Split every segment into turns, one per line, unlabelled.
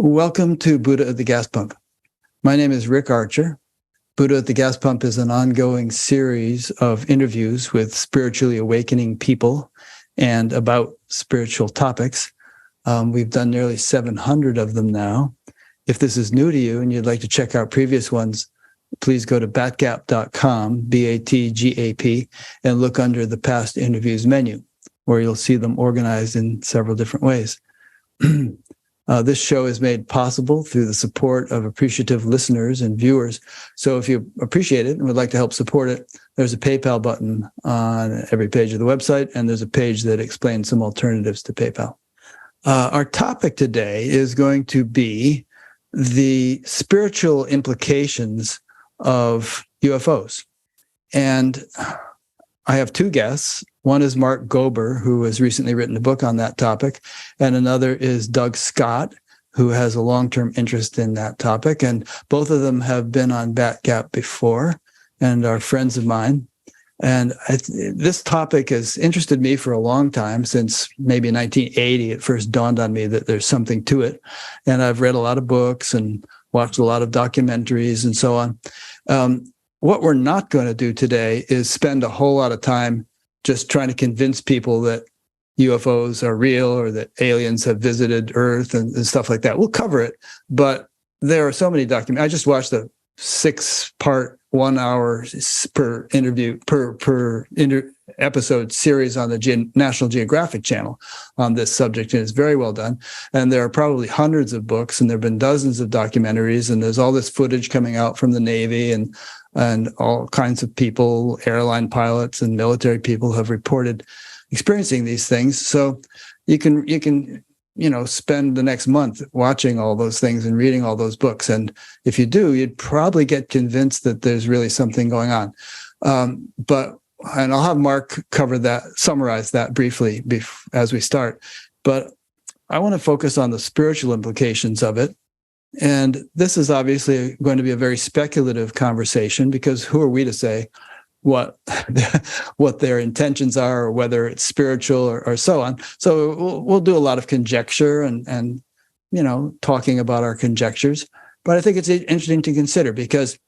Welcome to Buddha at the Gas Pump. My name is Rick Archer. Buddha at the Gas Pump is an ongoing series of interviews with spiritually awakening people and about spiritual topics. We've done nearly 700 of them now. If this is new to you and you'd like to check out previous ones, please go to batgap.com, BATGAP, and look under the past interviews menu, where you'll see them organized in several different ways. This show is made possible through the support of appreciative listeners and viewers. So if you appreciate it and would like to help support it, there's a PayPal button on every page of the website, and there's a page that explains some alternatives to PayPal. Our topic today is going to be the spiritual implications of UFOs. And I have two guests. One is Mark Gober, who has recently written a book on that topic, and another is Doug Scott, who has a long-term interest in that topic. And both of them have been on BatGap before and are friends of mine. And this topic has interested me for a long time, since maybe 1980. It first dawned on me that there's something to it. And I've read a lot of books and watched a lot of documentaries and so on. What we're not going to do today is spend a whole lot of time just trying to convince people that UFOs are real or that aliens have visited Earth and stuff like that. We'll cover it, but there are so many documents. I just watched a 6-part, 1 hour per interview per episode series on the National Geographic Channel on this subject, and it's very well done. And there are probably hundreds of books, and there have been dozens of documentaries, and there's all this footage coming out from the Navy and all kinds of people, airline pilots and military people, have reported experiencing these things. So you can spend the next month watching all those things and reading all those books. And if you do, you'd probably get convinced that there's really something going on. And I'll have Mark summarize that briefly as we start. But I want to focus on the spiritual implications of it. And this is obviously going to be a very speculative conversation, because who are we to say what their intentions are, or whether it's spiritual or so on. So we'll do a lot of conjecture and talking about our conjectures. But I think it's interesting to consider, because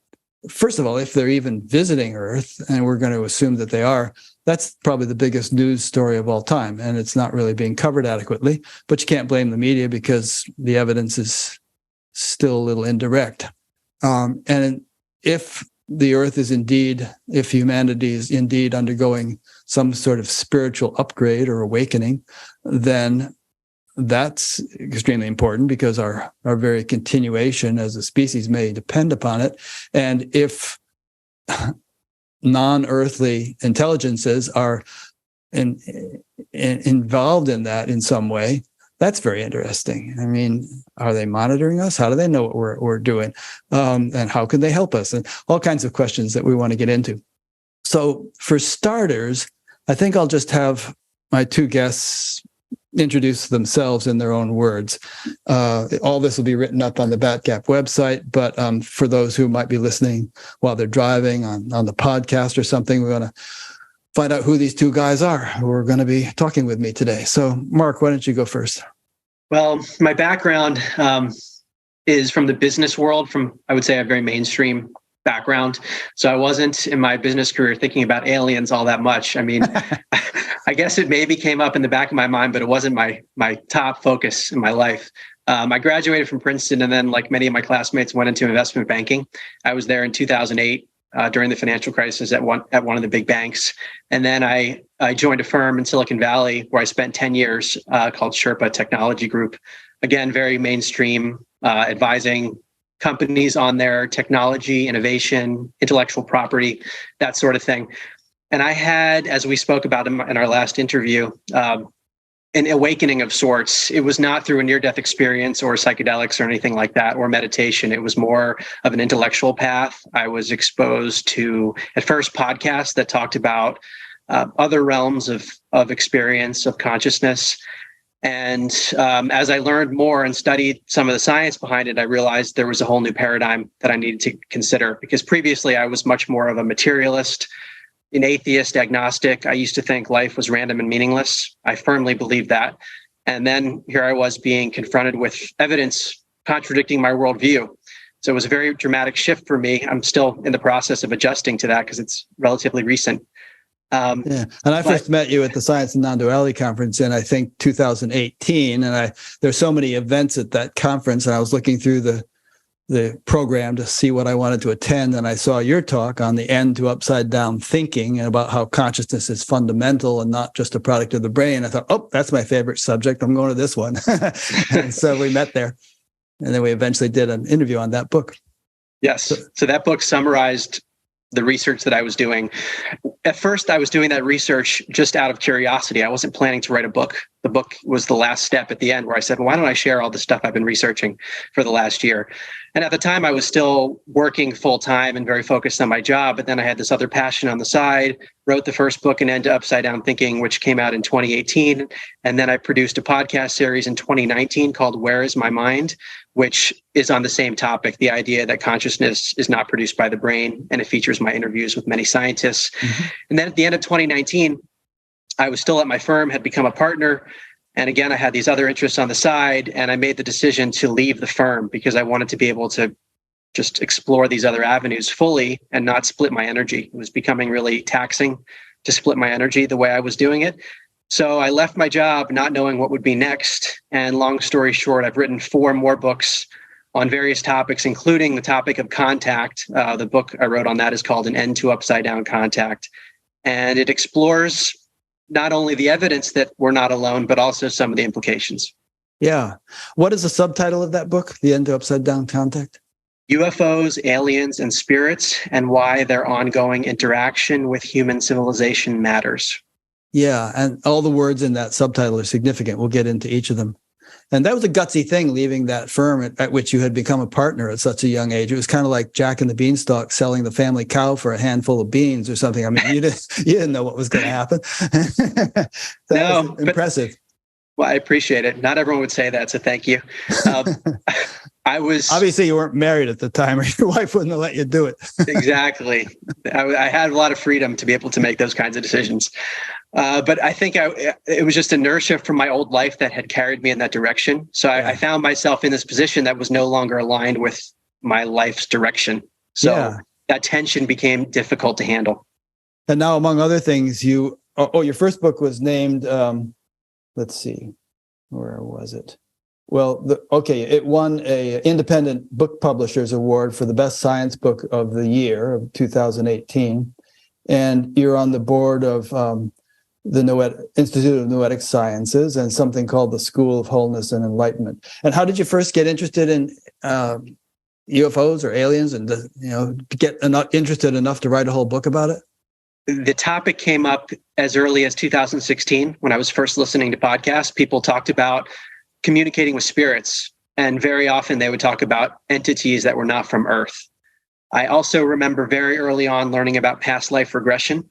first of all, if they're even visiting Earth, and we're going to assume that they are, that's probably the biggest news story of all time. And it's not really being covered adequately. But you can't blame the media, because the evidence is still a little indirect. And if the Earth is if humanity is indeed undergoing some sort of spiritual upgrade or awakening, then that's extremely important, because our very continuation as a species may depend upon it. And if non-earthly intelligences are involved in that in some way, that's very interesting. I mean, are they monitoring us? How do they know what we're doing? And how can they help us? And all kinds of questions that we want to get into. So for starters, I think I'll just have my two guests introduce themselves in their own words. All this will be written up on the BatGap website, but for those who might be listening while they're driving on the podcast or something, we want to find out who these two guys are who are going to be talking with me today. So, Mark, why don't you go first?
Well, my background is from the business world, I would say, a very mainstream background. So I wasn't in my business career thinking about aliens all that much. I mean, I guess it maybe came up in the back of my mind, but it wasn't my top focus in my life. I graduated from Princeton, and then, like many of my classmates, went into investment banking. I was there in 2008. During the financial crisis at one of the big banks. And then I joined a firm in Silicon Valley where I spent 10 years called Sherpa Technology Group. Again, very mainstream, advising companies on their technology, innovation, intellectual property, that sort of thing. And I had, as we spoke about in our last interview, an awakening of sorts. It was not through a near-death experience or psychedelics or anything like that, or meditation. It was more of an intellectual path. I was exposed to, at first, podcasts that talked about other realms of experience, of consciousness. And as I learned more and studied some of the science behind it, I realized there was a whole new paradigm that I needed to consider, because previously I was much more of a materialist, an atheist, agnostic. I used to think life was random and meaningless. I firmly believed that. And then here I was being confronted with evidence contradicting my worldview. So it was a very dramatic shift for me. I'm still in the process of adjusting to that because it's relatively recent.
Yeah, and I first met you at the Science and Non-Duality Conference in, I think, 2018. And there's so many events at that conference, and I was looking through the program to see what I wanted to attend, and I saw your talk on the end to upside down thinking and about how consciousness is fundamental and not just a product of the brain. I thought, oh, that's my favorite subject. I'm going to this one. And so we met there, and then we eventually did an interview on that book.
Yes. So that book summarized the research that I was doing. At first, I was doing that research just out of curiosity. I wasn't planning to write a book. The book was the last step at the end where I said, well, why don't I share all the stuff I've been researching for the last year? And at the time, I was still working full time and very focused on my job. But then I had this other passion on the side, wrote the first book, An End to Upside Down Thinking, which came out in 2018. And then I produced a podcast series in 2019 called Where is My Mind, which is on the same topic, the idea that consciousness is not produced by the brain. And it features my interviews with many scientists. Mm-hmm. And then at the end of 2019, I was still at my firm, had become a partner. And again, I had these other interests on the side, and I made the decision to leave the firm because I wanted to be able to just explore these other avenues fully and not split my energy. It was becoming really taxing to split my energy the way I was doing it. So I left my job not knowing what would be next. And long story short, I've written 4 more books on various topics, including the topic of contact. The book I wrote on that is called An End to Upside Down Contact. And it explores not only the evidence that we're not alone, but also some of the implications.
Yeah. What is the subtitle of that book, The End to Upside Down Contact?
UFOs, Aliens, and Spirits, and Why Their Ongoing Interaction with Human Civilization Matters.
Yeah, and all the words in that subtitle are significant. We'll get into each of them. And that was a gutsy thing, leaving that firm at which you had become a partner at such a young age. It was kind of like Jack and the Beanstalk selling the family cow for a handful of beans or something. I mean, you didn't know what was going to happen.
No,
was impressive.
Well, I appreciate it. Not everyone would say that, so thank you. I was
obviously you weren't married at the time, or your wife wouldn't have let you do it.
Exactly. I had a lot of freedom to be able to make those kinds of decisions. But I think it was just inertia from my old life that had carried me in that direction. So I found myself in this position that was no longer aligned with my life's direction. So that tension became difficult to handle.
And now, among other things, your first book was named, let's see, where was it? Well, it won a Independent Book Publishers Award for the best science book of the year of 2018. And you're on the board of the Institute of Noetic Sciences and something called the School of Wholeness and Enlightenment. And how did you first get interested in UFOs or aliens, and get interested enough to write a whole book about it?
The topic came up as early as 2016 when I was first listening to podcasts. People talked about communicating with spirits, and very often they would talk about entities that were not from Earth. I also remember very early on learning about past life regression,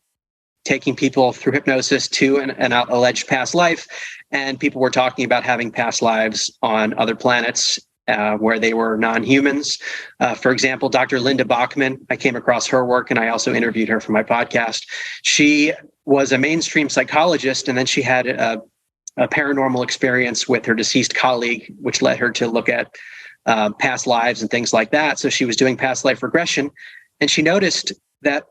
taking people through hypnosis to an alleged past life, and people were talking about having past lives on other planets where they were non-humans. For example, Dr. Linda Bachman, I came across her work and I also interviewed her for my podcast. She was a mainstream psychologist, and then she had a paranormal experience with her deceased colleague, which led her to look at past lives and things like that. So she was doing past life regression, and she noticed that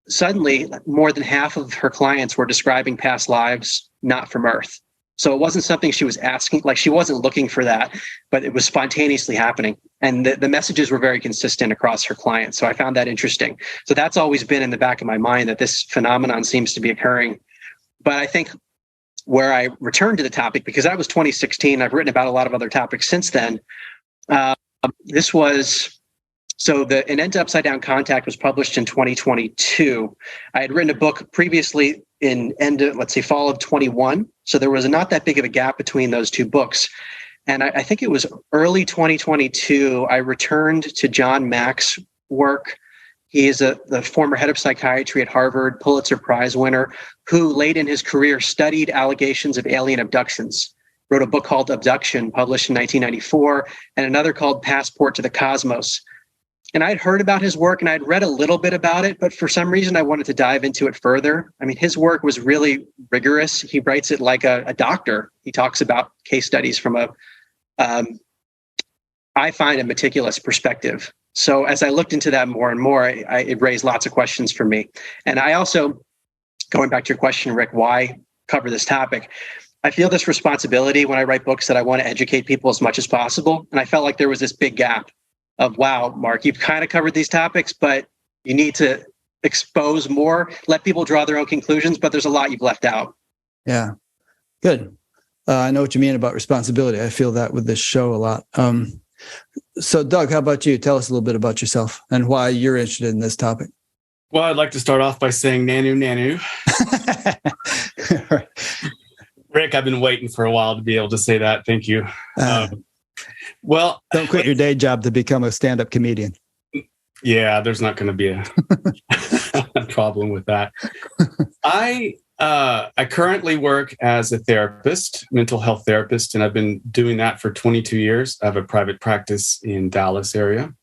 suddenly more than half of her clients were describing past lives not from Earth. So it wasn't something she was asking, like she wasn't looking for that, but it was spontaneously happening. And the messages were very consistent across her clients. So I found that interesting. So that's always been in the back of my mind, that this phenomenon seems to be occurring. But I think where I returned to the topic, because that was 2016, I've written about a lot of other topics since then. An End to Upside Down Contact was published in 2022. I had written a book previously in fall of 21. So there was not that big of a gap between those two books. And I think it was early 2022, I returned to John Mack's work. He is the former head of psychiatry at Harvard, Pulitzer Prize winner, who late in his career studied allegations of alien abductions. Wrote a book called Abduction, published in 1994, and another called Passport to the Cosmos. And I'd heard about his work and I'd read a little bit about it, but for some reason I wanted to dive into it further. I mean, his work was really rigorous. He writes it like a doctor. He talks about case studies from I find a meticulous perspective. So as I looked into that more and more, it raised lots of questions for me. And I also, going back to your question, Rick, why cover this topic? I feel this responsibility when I write books that I want to educate people as much as possible. And I felt like there was this big gap of, wow, Mark, you've kind of covered these topics, but you need to expose more, let people draw their own conclusions, but there's a lot you've left out.
Yeah, good. I know what you mean about responsibility. I feel that with this show a lot. So Doug, how about you? Tell us a little bit about yourself and why you're interested in this topic.
Well, I'd like to start off by saying nanu, nanu. Rick, I've been waiting for a while to be able to say that. Thank you. Well,
don't quit your day job to become a stand-up comedian.
Yeah, there's not going to be a problem with that. I currently work as a therapist, mental health therapist, and I've been doing that for 22 years. I have a private practice in Dallas area.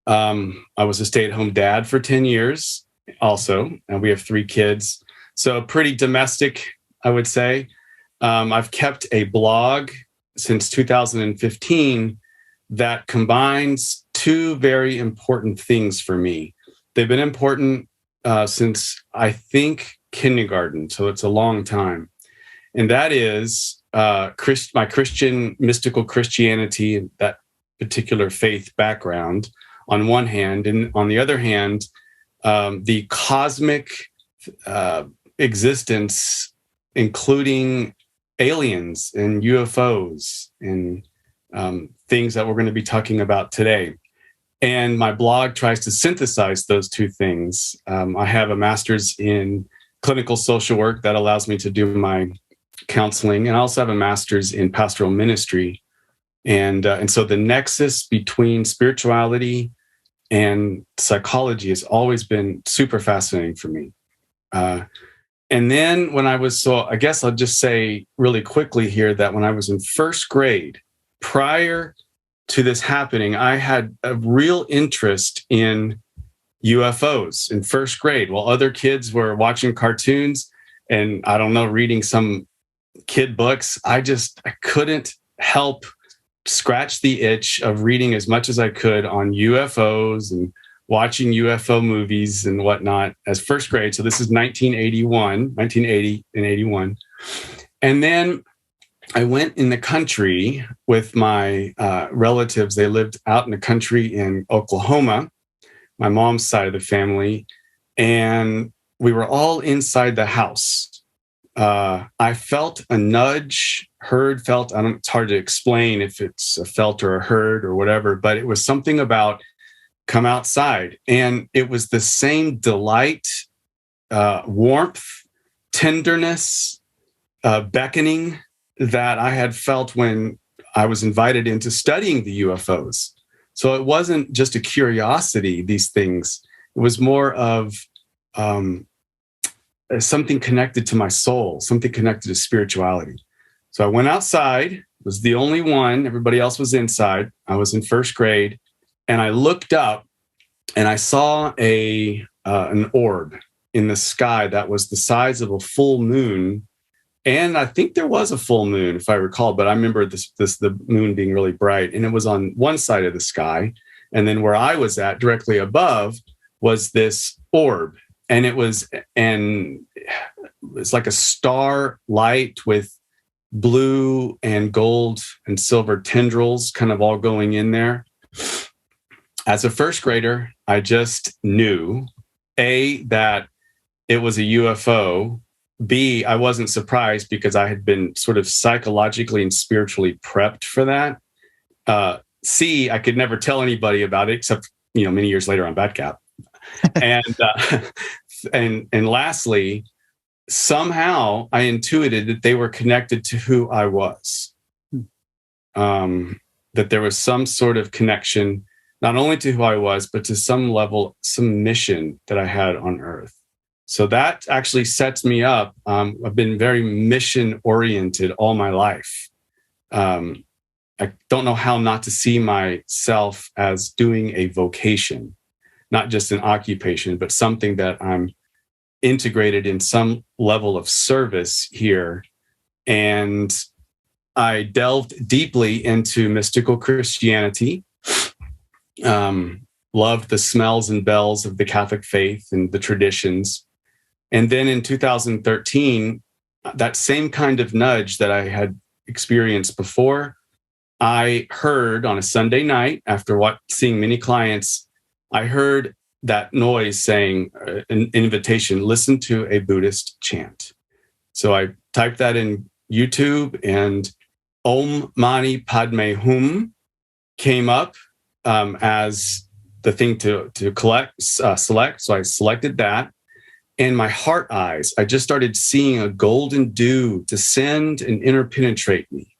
I was a stay-at-home dad for 10 years also, and we have 3 kids. So pretty domestic, I would say. I've kept a blog since 2015 that combines 2 very important things for me. They've been important since, I think, kindergarten, so it's a long time. And that is my Christian, mystical Christianity, and that particular faith background on one hand, and on the other hand, the cosmic existence, including aliens and UFOs and things that we're going to be talking about today. And my blog tries to synthesize those 2 things. I have a master's in clinical social work that allows me to do my counseling, and I also have a master's in pastoral ministry. And so the nexus between spirituality and psychology has always been super fascinating for me. And then when I guess I'll just say really quickly here that when I was in first grade, prior to this happening, I had a real interest in UFOs in first grade while other kids were watching cartoons and, I don't know, reading some kid books. I couldn't help scratch the itch of reading as much as I could on UFOs and watching UFO movies and whatnot as first grade. So this is 1980 and 81. And then I went in the country with my relatives. They lived out in the country in Oklahoma, my mom's side of the family. And we were all inside the house. I felt a nudge, it's hard to explain if it's a felt or a heard or whatever, but it was something about come outside. And it was the same delight, warmth, tenderness, beckoning that I had felt when I was invited into studying the UFOs. So it wasn't just a curiosity, these things. It was more of something connected to my soul, something connected to spirituality. So I went outside, was the only one. Everybody else was inside. I was in first grade. And I looked up and I saw an orb in the sky that was the size of a full moon. And I think there was a full moon, if I recall, but I remember the moon being really bright. And it was on one side of the sky. And then where I was at, directly above, was this orb. And it's like a star light with blue and gold and silver tendrils kind of all going in there. As a first grader, I just knew, A, that it was a UFO. B, I wasn't surprised because I had been sort of psychologically and spiritually prepped for that. C, I could never tell anybody about it except, many years later on Badcap. And lastly, somehow I intuited that they were connected to who I was. That there was some sort of connection, not only to who I was, but to some level, some mission that I had on earth. So that actually sets me up. I've been very mission oriented all my life. I don't know how not to see myself as doing a vocation, not just an occupation, but something that I'm integrated in some level of service here. And I delved deeply into mystical Christianity loved the smells and bells of the Catholic faith and the traditions. And then in 2013, that same kind of nudge that I had experienced before, I heard on a Sunday night after seeing many clients, I heard that noise saying an invitation, listen to a Buddhist chant. So I typed that in YouTube, and Om Mani Padme Hum came up as the thing to select. So I selected that. And my heart eyes, I just started seeing a golden dew descend and interpenetrate me.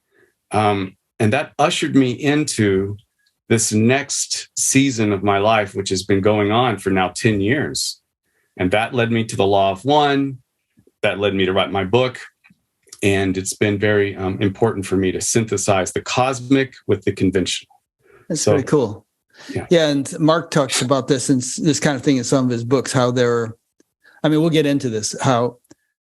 And that ushered me into this next season of my life, which has been going on for now 10 years. And that led me to the Law of One. That led me to write my book. And it's been very important for me to synthesize the cosmic with the conventional.
That's very cool. Yeah. And Mark talks about this and this kind of thing in some of his books, how we'll get into this, how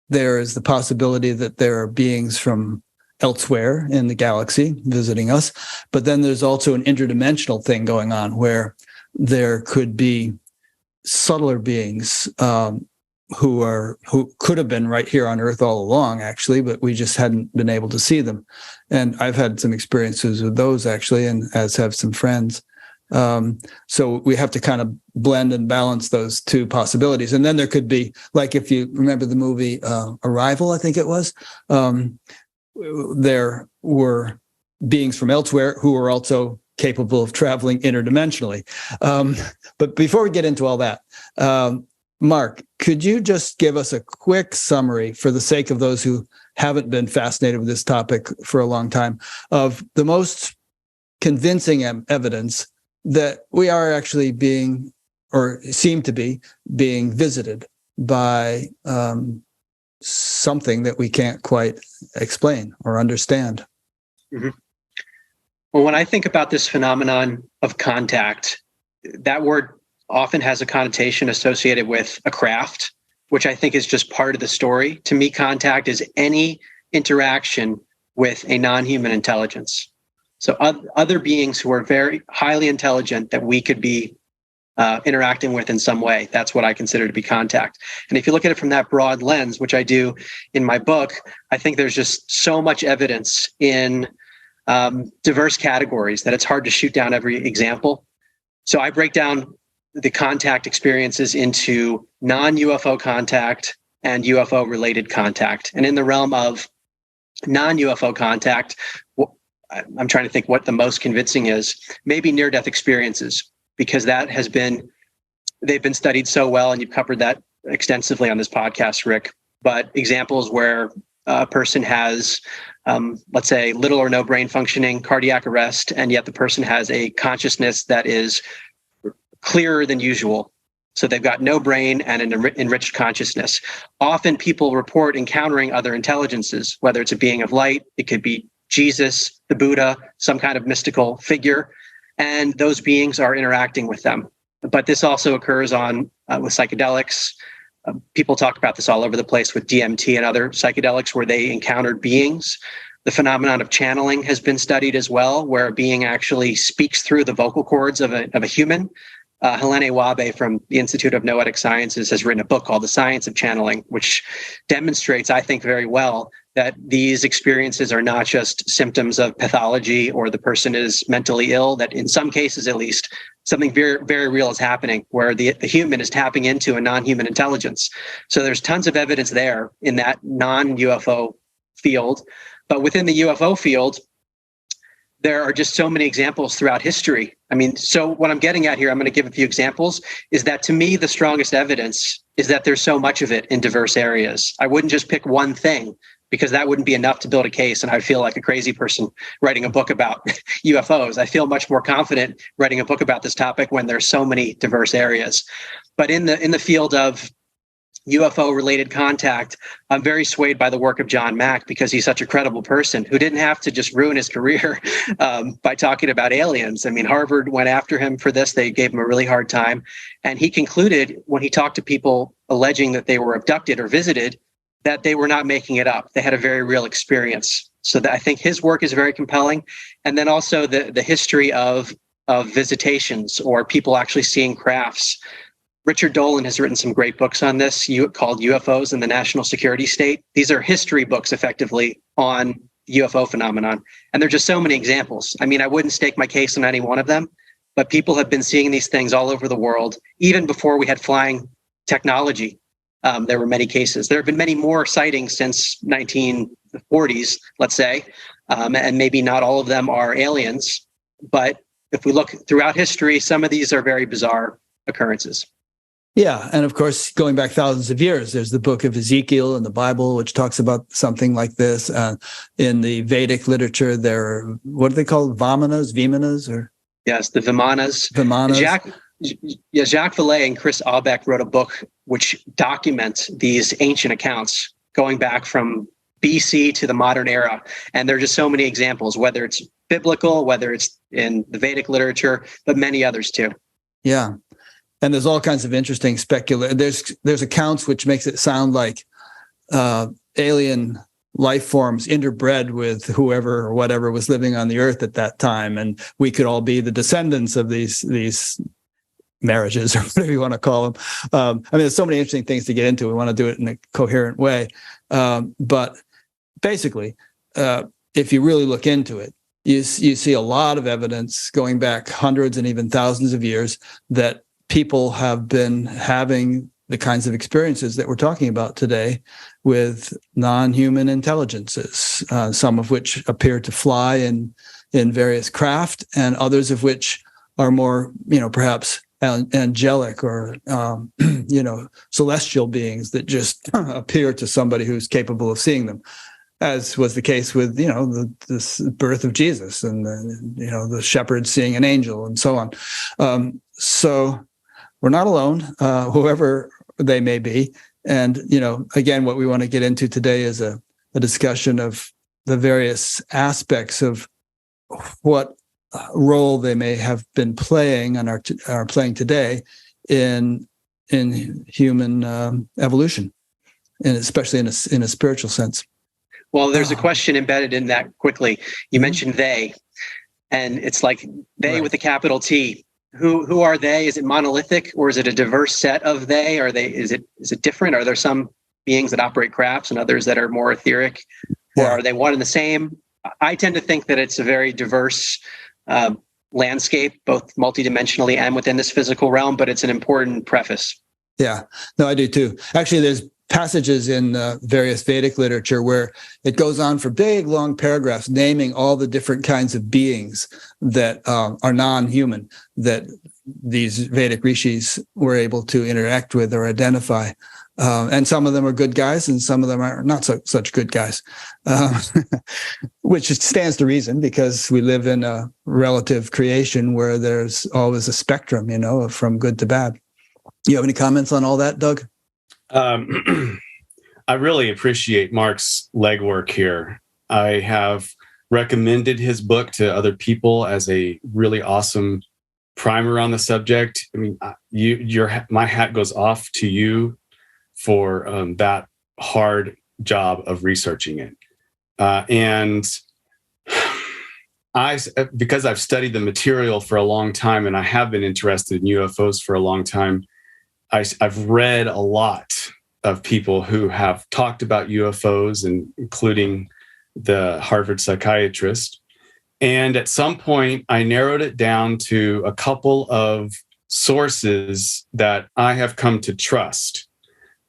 there is the possibility that there are beings from elsewhere in the galaxy visiting us. But then there's also an interdimensional thing going on where there could be subtler beings who could have been right here on Earth all along, actually, but we just hadn't been able to see them. And I've had some experiences with those, actually, and as have some friends. So we have to kind of blend and balance those two possibilities. And then there could be, like, if you remember the movie Arrival, I think it was, there were beings from elsewhere who were also capable of traveling interdimensionally. But before we get into all that, Mark, could you just give us a quick summary, for the sake of those who haven't been fascinated with this topic for a long time, of the most convincing evidence that we are actually being, or seem to be being, visited by something that we can't quite explain or understand?
Mm-hmm. Well, when I think about this phenomenon of contact, that word often has a connotation associated with a craft, which I think is just part of the story. To me, contact is any interaction with a non-human intelligence. So other beings who are very highly intelligent that we could be interacting with in some way. That's what I consider to be contact. And if you look at it from that broad lens, which I do in my book, I think there's just so much evidence in diverse categories that it's hard to shoot down every example. So I break down the contact experiences into non-UFO contact and UFO-related contact. And in the realm of non-UFO contact, I'm trying to think what the most convincing is. Maybe near-death experiences, because they've been studied so well, and you've covered that extensively on this podcast, Rick. But examples where a person has, let's say, little or no brain functioning, cardiac arrest, and yet the person has a consciousness that is clearer than usual. So they've got no brain and an enriched consciousness. Often people report encountering other intelligences, whether it's a being of light, it could be Jesus, the Buddha, some kind of mystical figure, and those beings are interacting with them. But this also occurs with psychedelics. People talk about this all over the place with DMT and other psychedelics where they encountered beings. The phenomenon of channeling has been studied as well, where a being actually speaks through the vocal cords of a human. Helene Wabe from the Institute of Noetic Sciences has written a book called The Science of Channeling, which demonstrates, I think, very well that these experiences are not just symptoms of pathology or the person is mentally ill, that in some cases, at least, something very, very real is happening where the human is tapping into a non-human intelligence. So there's tons of evidence there in that non-UFO field. But within the UFO field, there are just so many examples throughout history. I mean, so what I'm getting at here, I'm going to give a few examples, is that to me, the strongest evidence is that there's so much of it in diverse areas. I wouldn't just pick one thing, because that wouldn't be enough to build a case. And I feel like a crazy person writing a book about UFOs. I feel much more confident writing a book about this topic when there's so many diverse areas. But in the field of UFO-related contact, I'm very swayed by the work of John Mack, because he's such a credible person who didn't have to just ruin his career by talking about aliens. I mean, Harvard went after him for this. They gave him a really hard time. And he concluded, when he talked to people alleging that they were abducted or visited, that they were not making it up. They had a very real experience. So I think his work is very compelling. And then also the history of of visitations or people actually seeing crafts. Richard Dolan has written some great books on this called UFOs and the National Security State. These are history books effectively on UFO phenomenon. And there are just so many examples. I mean, I wouldn't stake my case on any one of them, but people have been seeing these things all over the world, even before we had flying technology. There were many cases. There have been many more sightings since 1940s, let's say, and maybe not all of them are aliens. But if we look throughout history, some of these are very bizarre occurrences.
Yeah. And of course, going back thousands of years, there's the book of Ezekiel in the Bible, which talks about something like this. In the Vedic literature, there are, what are they called? Vimanas, or?
Yes, the Vimanas. Jacques Vallée and Chris Aubeck wrote a book which documents these ancient accounts going back from BC to the modern era. And there are just so many examples, whether it's biblical, whether it's in the Vedic literature, but many others too.
Yeah. And there's all kinds of interesting speculation. There's accounts which makes it sound like alien life forms interbred with whoever or whatever was living on the earth at that time, and we could all be the descendants of these marriages, or whatever you want to call them. I mean, there's so many interesting things to get into. We want to do it in a coherent way, but basically, if you really look into it, you see a lot of evidence going back hundreds and even thousands of years that people have been having the kinds of experiences that we're talking about today with non-human intelligences, some of which appear to fly in various craft, and others of which are more, perhaps angelic or, celestial beings that just appear to somebody who's capable of seeing them, as was the case with, the birth of Jesus and, the shepherd seeing an angel and so on. So we're not alone, whoever they may be. And, again, what we want to get into today is a discussion of the various aspects of what role they may have been playing and are playing today in human evolution, and especially in a spiritual sense.
Well, there's a question embedded in that quickly. You mentioned they, and it's like they with a capital T. Who are they? Is it monolithic, or is it a diverse set of they? Is it different? Are there some beings that operate crafts and others that are more etheric, or are they one and the same? I tend to think that it's a very diverse landscape, both multidimensionally and within this physical realm, but it's an important preface.
Yeah, no, I do too. Actually, there's passages in various Vedic literature where it goes on for big, long paragraphs naming all the different kinds of beings that are non-human that these Vedic rishis were able to interact with or identify. And some of them are good guys and some of them are not such good guys, which stands to reason because we live in a relative creation where there's always a spectrum, from good to bad. You have any comments on all that, Doug?
I really appreciate Mark's legwork here. I have recommended his book to other people as a really awesome primer on the subject. I mean, my hat goes off to you for that hard job of researching it. And because I've studied the material for a long time and I have been interested in UFOs for a long time, I've read a lot of people who have talked about UFOs, and including the Harvard psychiatrist. And at some point, I narrowed it down to a couple of sources that I have come to trust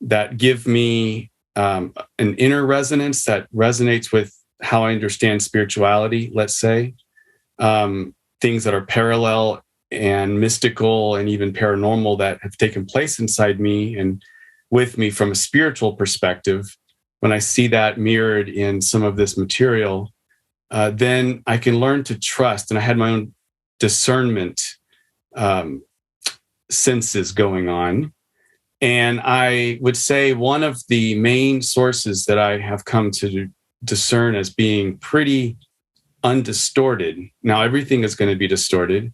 that give me an inner resonance that resonates with how I understand spirituality, let's say, things that are parallel and mystical and even paranormal that have taken place inside me and with me from a spiritual perspective. When I see that mirrored in some of this material, then I can learn to trust. And I had my own discernment senses going on. And I would say one of the main sources that I have come to discern as being pretty undistorted. Now, everything is going to be distorted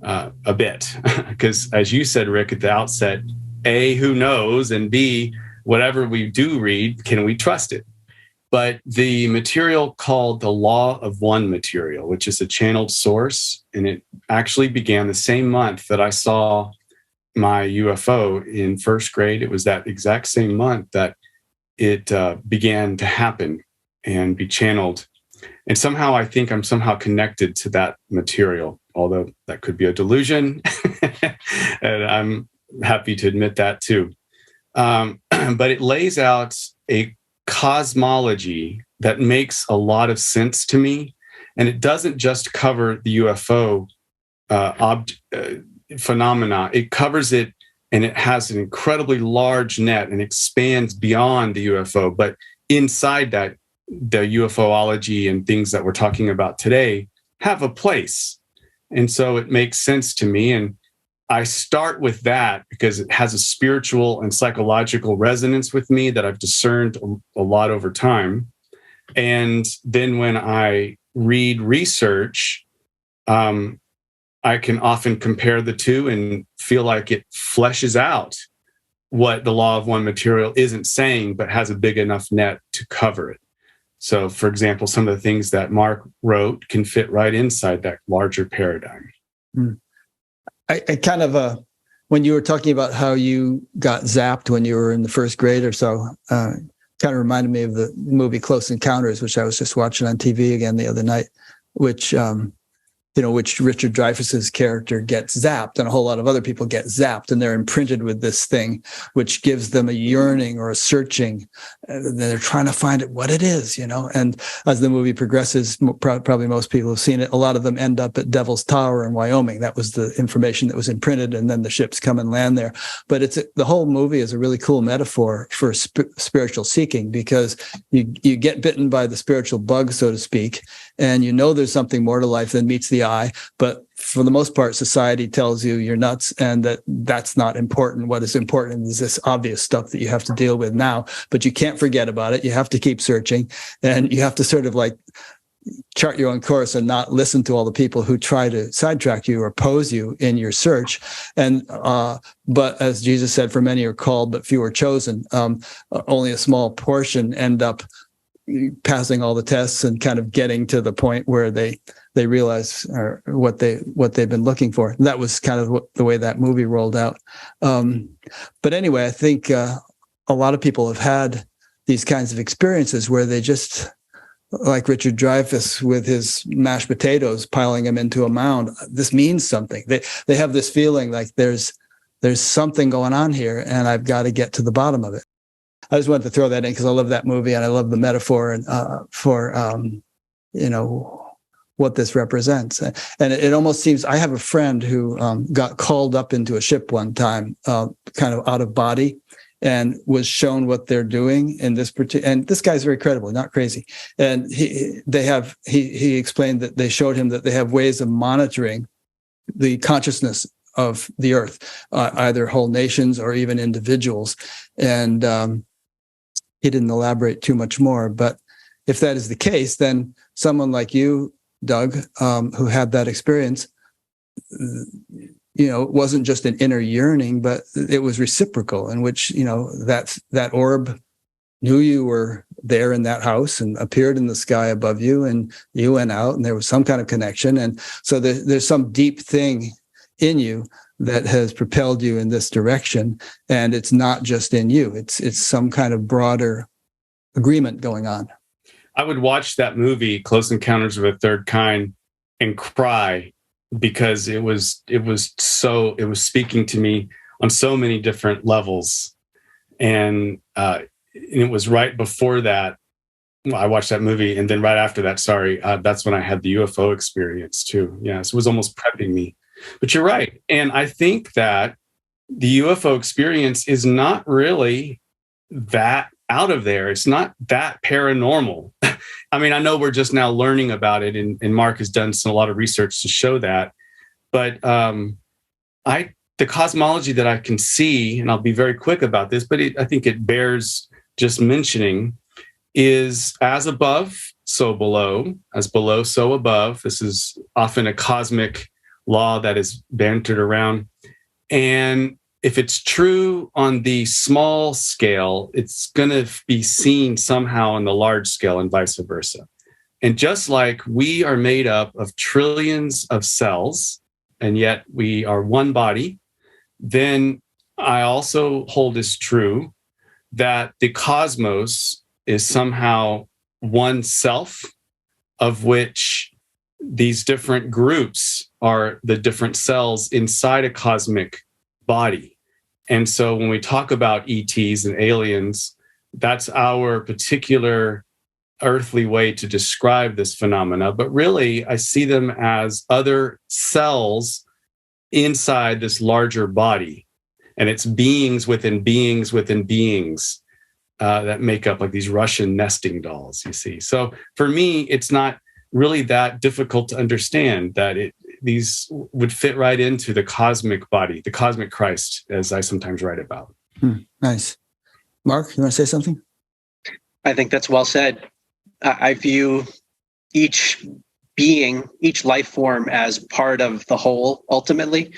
a bit, because as you said, Rick, at the outset, A, who knows? And B, whatever we do read, can we trust it? But the material called the Law of One material, which is a channeled source, and it actually began the same month that I saw my UFO in first grade. It was that exact same month that it began to happen and be channeled. And somehow I think I'm somehow connected to that material, although that could be a delusion. And I'm happy to admit that too. But it lays out a cosmology that makes a lot of sense to me. And it doesn't just cover the UFO phenomena. It covers it, and it has an incredibly large net and expands beyond the UFO. But inside that, the UFOlogy and things that we're talking about today have a place. And so it makes sense to me. And I start with that because it has a spiritual and psychological resonance with me that I've discerned a lot over time. And then when I read research, I can often compare the two and feel like it fleshes out what the Law of One material isn't saying, but has a big enough net to cover it. So, for example, some of the things that Mark wrote can fit right inside that larger paradigm.
I kind of, when you were talking about how you got zapped when you were in the first grade or so, kind of reminded me of the movie Close Encounters, which I was just watching on TV again the other night, which Richard Dreyfuss's character gets zapped, and a whole lot of other people get zapped, and they're imprinted with this thing, which gives them a yearning or a searching. They're trying to find it, what it is, And as the movie progresses, probably most people have seen it. A lot of them end up at Devil's Tower in Wyoming. That was the information that was imprinted, and then the ships come and land there. But the whole movie is a really cool metaphor for spiritual seeking, because you get bitten by the spiritual bug, so to speak, and there's something more to life than meets the eye. But for the most part, society tells you you're nuts and that's not important. What is important is this obvious stuff that you have to deal with now, but you can't forget about it. You have to keep searching, and you have to sort of like chart your own course and not listen to all the people who try to sidetrack you or oppose you in your search. And but as Jesus said, for many are called, but few are chosen. Only a small portion end up passing all the tests and kind of getting to the point where they realize what they've been looking for. And that was kind of the way that movie rolled out. But anyway, I think a lot of people have had these kinds of experiences where they just, like Richard Dreyfuss with his mashed potatoes, piling them into a mound. This means something. They have this feeling like there's something going on here, and I've got to get to the bottom of it. I just wanted to throw that in because I love that movie and I love the metaphor and for what this represents. And it almost seems, I have a friend who got called up into a ship one time, kind of out of body, and was shown what they're doing in this particular. And this guy's very credible, not crazy. And he explained that they showed him that they have ways of monitoring the consciousness of the earth, either whole nations or even individuals. And he didn't elaborate too much more, but if that is the case, then someone like you, Doug, who had that experience, it wasn't just an inner yearning, but it was reciprocal, in which, that orb knew you were there in that house and appeared in the sky above you, and you went out and there was some kind of connection. And so there's some deep thing in you that has propelled you in this direction. And it's not just in you. It's some kind of broader agreement going on.
I would watch that movie, Close Encounters of a Third Kind, and cry because it was speaking to me on so many different levels. And it was right before that. I watched that movie, and then right after that, that's when I had the UFO experience too. Yeah, so it was almost prepping me. But you're right. And I think that the UFO experience is not really that out of there. It's not that paranormal. I mean, I know we're just now learning about it, and Mark has done a lot of research to show that. But the cosmology that I can see, and I'll be very quick about this, but I think it bears just mentioning, is as above, so below, as below, so above. This is often a cosmic law that is bantered around. And if it's true on the small scale, it's going to be seen somehow on the large scale and vice versa. And just like we are made up of trillions of cells, and yet we are one body, then I also hold as true that the cosmos is somehow one self, of which these different groups are the different cells inside a cosmic body. And so when we talk about ETs and aliens, that's our particular earthly way to describe this phenomena. But really, I see them as other cells inside this larger body. And it's beings within beings within beings that make up like these Russian nesting dolls, you see. So for me, it's not really that difficult to understand that these would fit right into the cosmic body, the cosmic Christ, as I sometimes write about.
Nice. Mark, you want to say something?
I think that's well said. I view each being, each life form as part of the whole ultimately.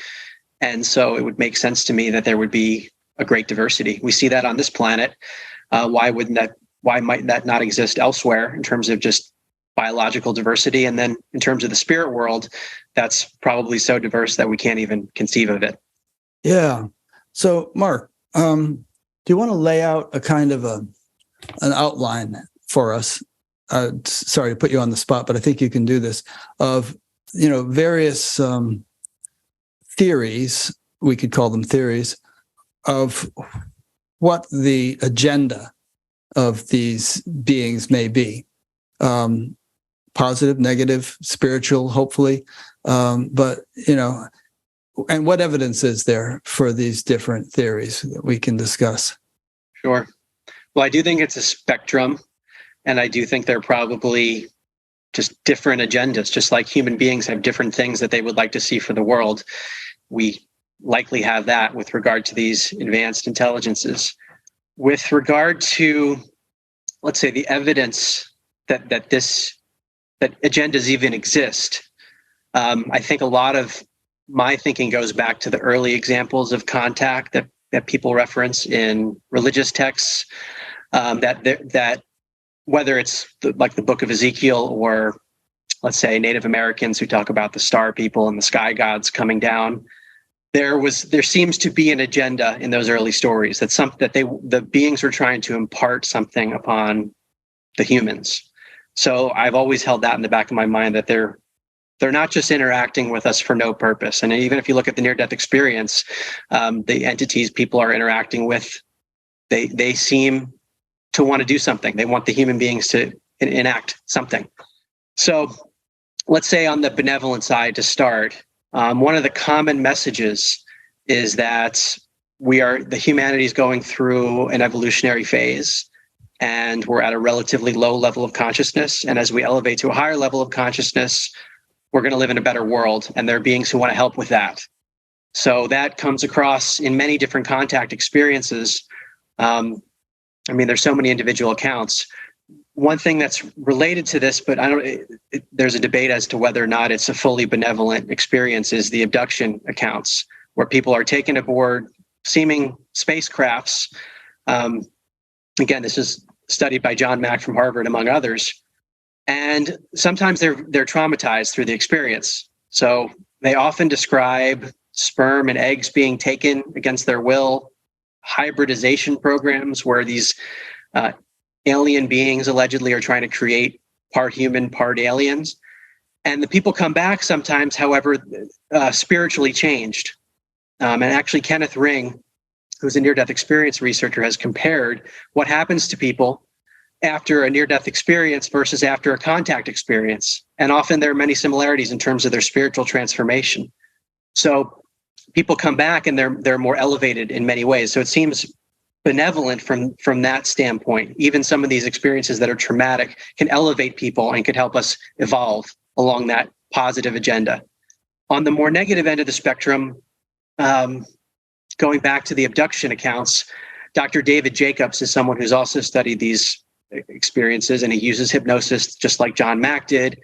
And so it would make sense to me that there would be a great diversity. We see that on this planet. Why might that not exist elsewhere in terms of just biological diversity? And then in terms of the spirit world, that's probably so diverse that we can't even conceive of it.
Yeah. So Mark, do you want to lay out a kind of an outline for us? Sorry to put you on the spot, but I think you can do this, of, various theories, we could call them theories, of what the agenda of these beings may be. Positive, negative, spiritual, hopefully. But, and what evidence is there for these different theories that we can discuss?
Sure. Well, I do think it's a spectrum. And I do think they're probably just different agendas, just like human beings have different things that they would like to see for the world. We likely have that with regard to these advanced intelligences. With regard to, let's say, the evidence that agendas even exist, I think a lot of my thinking goes back to the early examples of contact that people reference in religious texts, that whether it's like the book of Ezekiel or, let's say, Native Americans who talk about the star people and the sky gods coming down, there seems to be an agenda in those early stories that the beings were trying to impart something upon the humans. So I've always held that in the back of my mind, that they're not just interacting with us for no purpose. And even if you look at the near-death experience, the entities people are interacting with, they seem to want to do something. They want the human beings to enact something. So let's say on the benevolent side to start, one of the common messages is that the humanity is going through an evolutionary phase, and we're at a relatively low level of consciousness. And as we elevate to a higher level of consciousness, we're going to live in a better world. And there are beings who want to help with that. So that comes across in many different contact experiences. There's so many individual accounts. One thing that's related to this, but there's a debate as to whether or not it's a fully benevolent experience, is the abduction accounts, where people are taken aboard seeming spacecrafts. Again, this is studied by John Mack from Harvard, among others. And sometimes they're traumatized through the experience. So they often describe sperm and eggs being taken against their will, hybridization programs where these alien beings allegedly are trying to create part human, part aliens. And the people come back sometimes, however, spiritually changed. And actually, Kenneth Ring, who's a near-death experience researcher, has compared what happens to people after a near-death experience versus after a contact experience. And often there are many similarities in terms of their spiritual transformation. So people come back and they're more elevated in many ways. So it seems benevolent from that standpoint. Even some of these experiences that are traumatic can elevate people and could help us evolve along that positive agenda. On the more negative end of the spectrum, going back to the abduction accounts, Dr. David Jacobs is someone who's also studied these experiences, and he uses hypnosis just like John Mack did.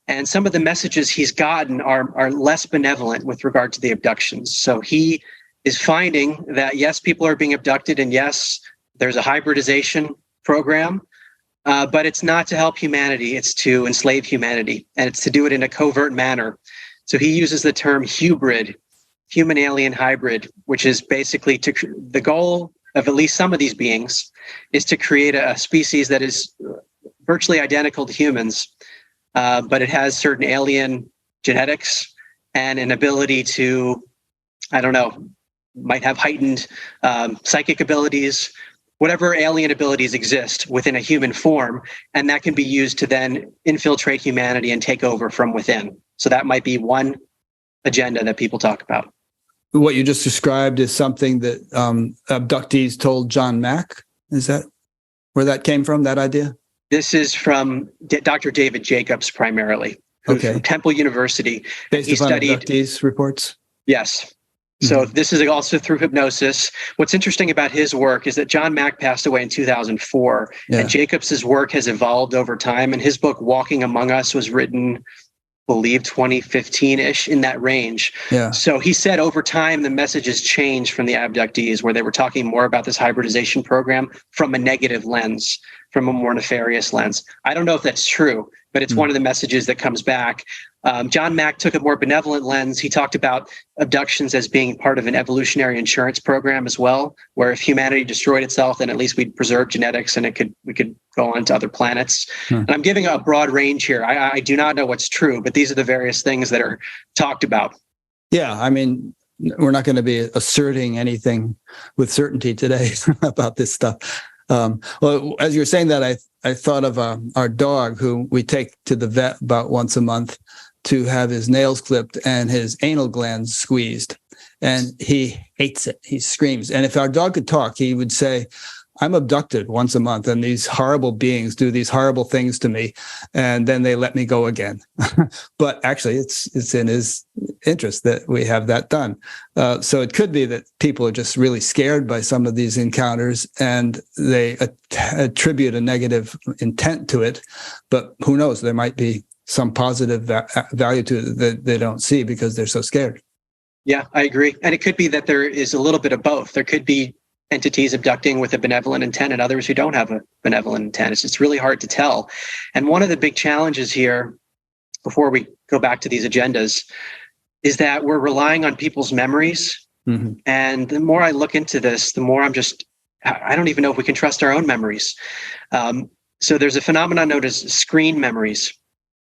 And some of the messages he's gotten are less benevolent with regard to the abductions. So he is finding that, yes, people are being abducted, and yes, there's a hybridization program, but it's not to help humanity. It's to enslave humanity, and it's to do it in a covert manner. So he uses the term hybrid, human-alien hybrid, which is basically the goal of at least some of these beings is to create a species that is virtually identical to humans, but it has certain alien genetics and an ability to, I don't know, might have heightened psychic abilities, whatever alien abilities exist within a human form, and that can be used to then infiltrate humanity and take over from within. So that might be one agenda that people talk about.
What you just described is something that abductees told John Mack. Is that where that came from, that idea?
This is from Dr. David Jacobs primarily, who's from Temple University.
Based upon abductees' reports?
Yes. So this is also through hypnosis. What's interesting about his work is that John Mack passed away in 2004, and Jacobs's work has evolved over time. And his book, Walking Among Us, was written, I believe, 2015-ish, in that range.
Yeah.
So he said over time, the messages changed from the abductees, where they were talking more about this hybridization program from a negative lens, from a more nefarious lens. I don't know if that's true, but it's one of the messages that comes back. John Mack took a more benevolent lens. He talked about abductions as being part of an evolutionary insurance program as well, where if humanity destroyed itself, then at least we'd preserve genetics and we could go on to other planets. And I'm giving a broad range here. I do not know what's true, but these are the various things that are talked about.
Yeah, I mean, we're not going to be asserting anything with certainty today about this stuff. Well, as you're saying that, I thought of our dog, who we take to the vet about once a month to have his nails clipped and his anal glands squeezed. And he hates it. He screams. And if our dog could talk, he would say, I'm abducted once a month, and these horrible beings do these horrible things to me, and then they let me go again. But actually, it's in his interest that we have that done. So it could be that people are just really scared by some of these encounters, and they attribute a negative intent to it. But who knows? There might be some positive value to it that they don't see because they're so scared.
Yeah, I agree. And it could be that there is a little bit of both. There could be entities abducting with a benevolent intent and others who don't have a benevolent intent. It's really hard to tell. And one of the big challenges here, before we go back to these agendas, is that we're relying on people's memories. And the more I look into this, the more I don't even know if we can trust our own memories. So there's a phenomenon known as screen memories,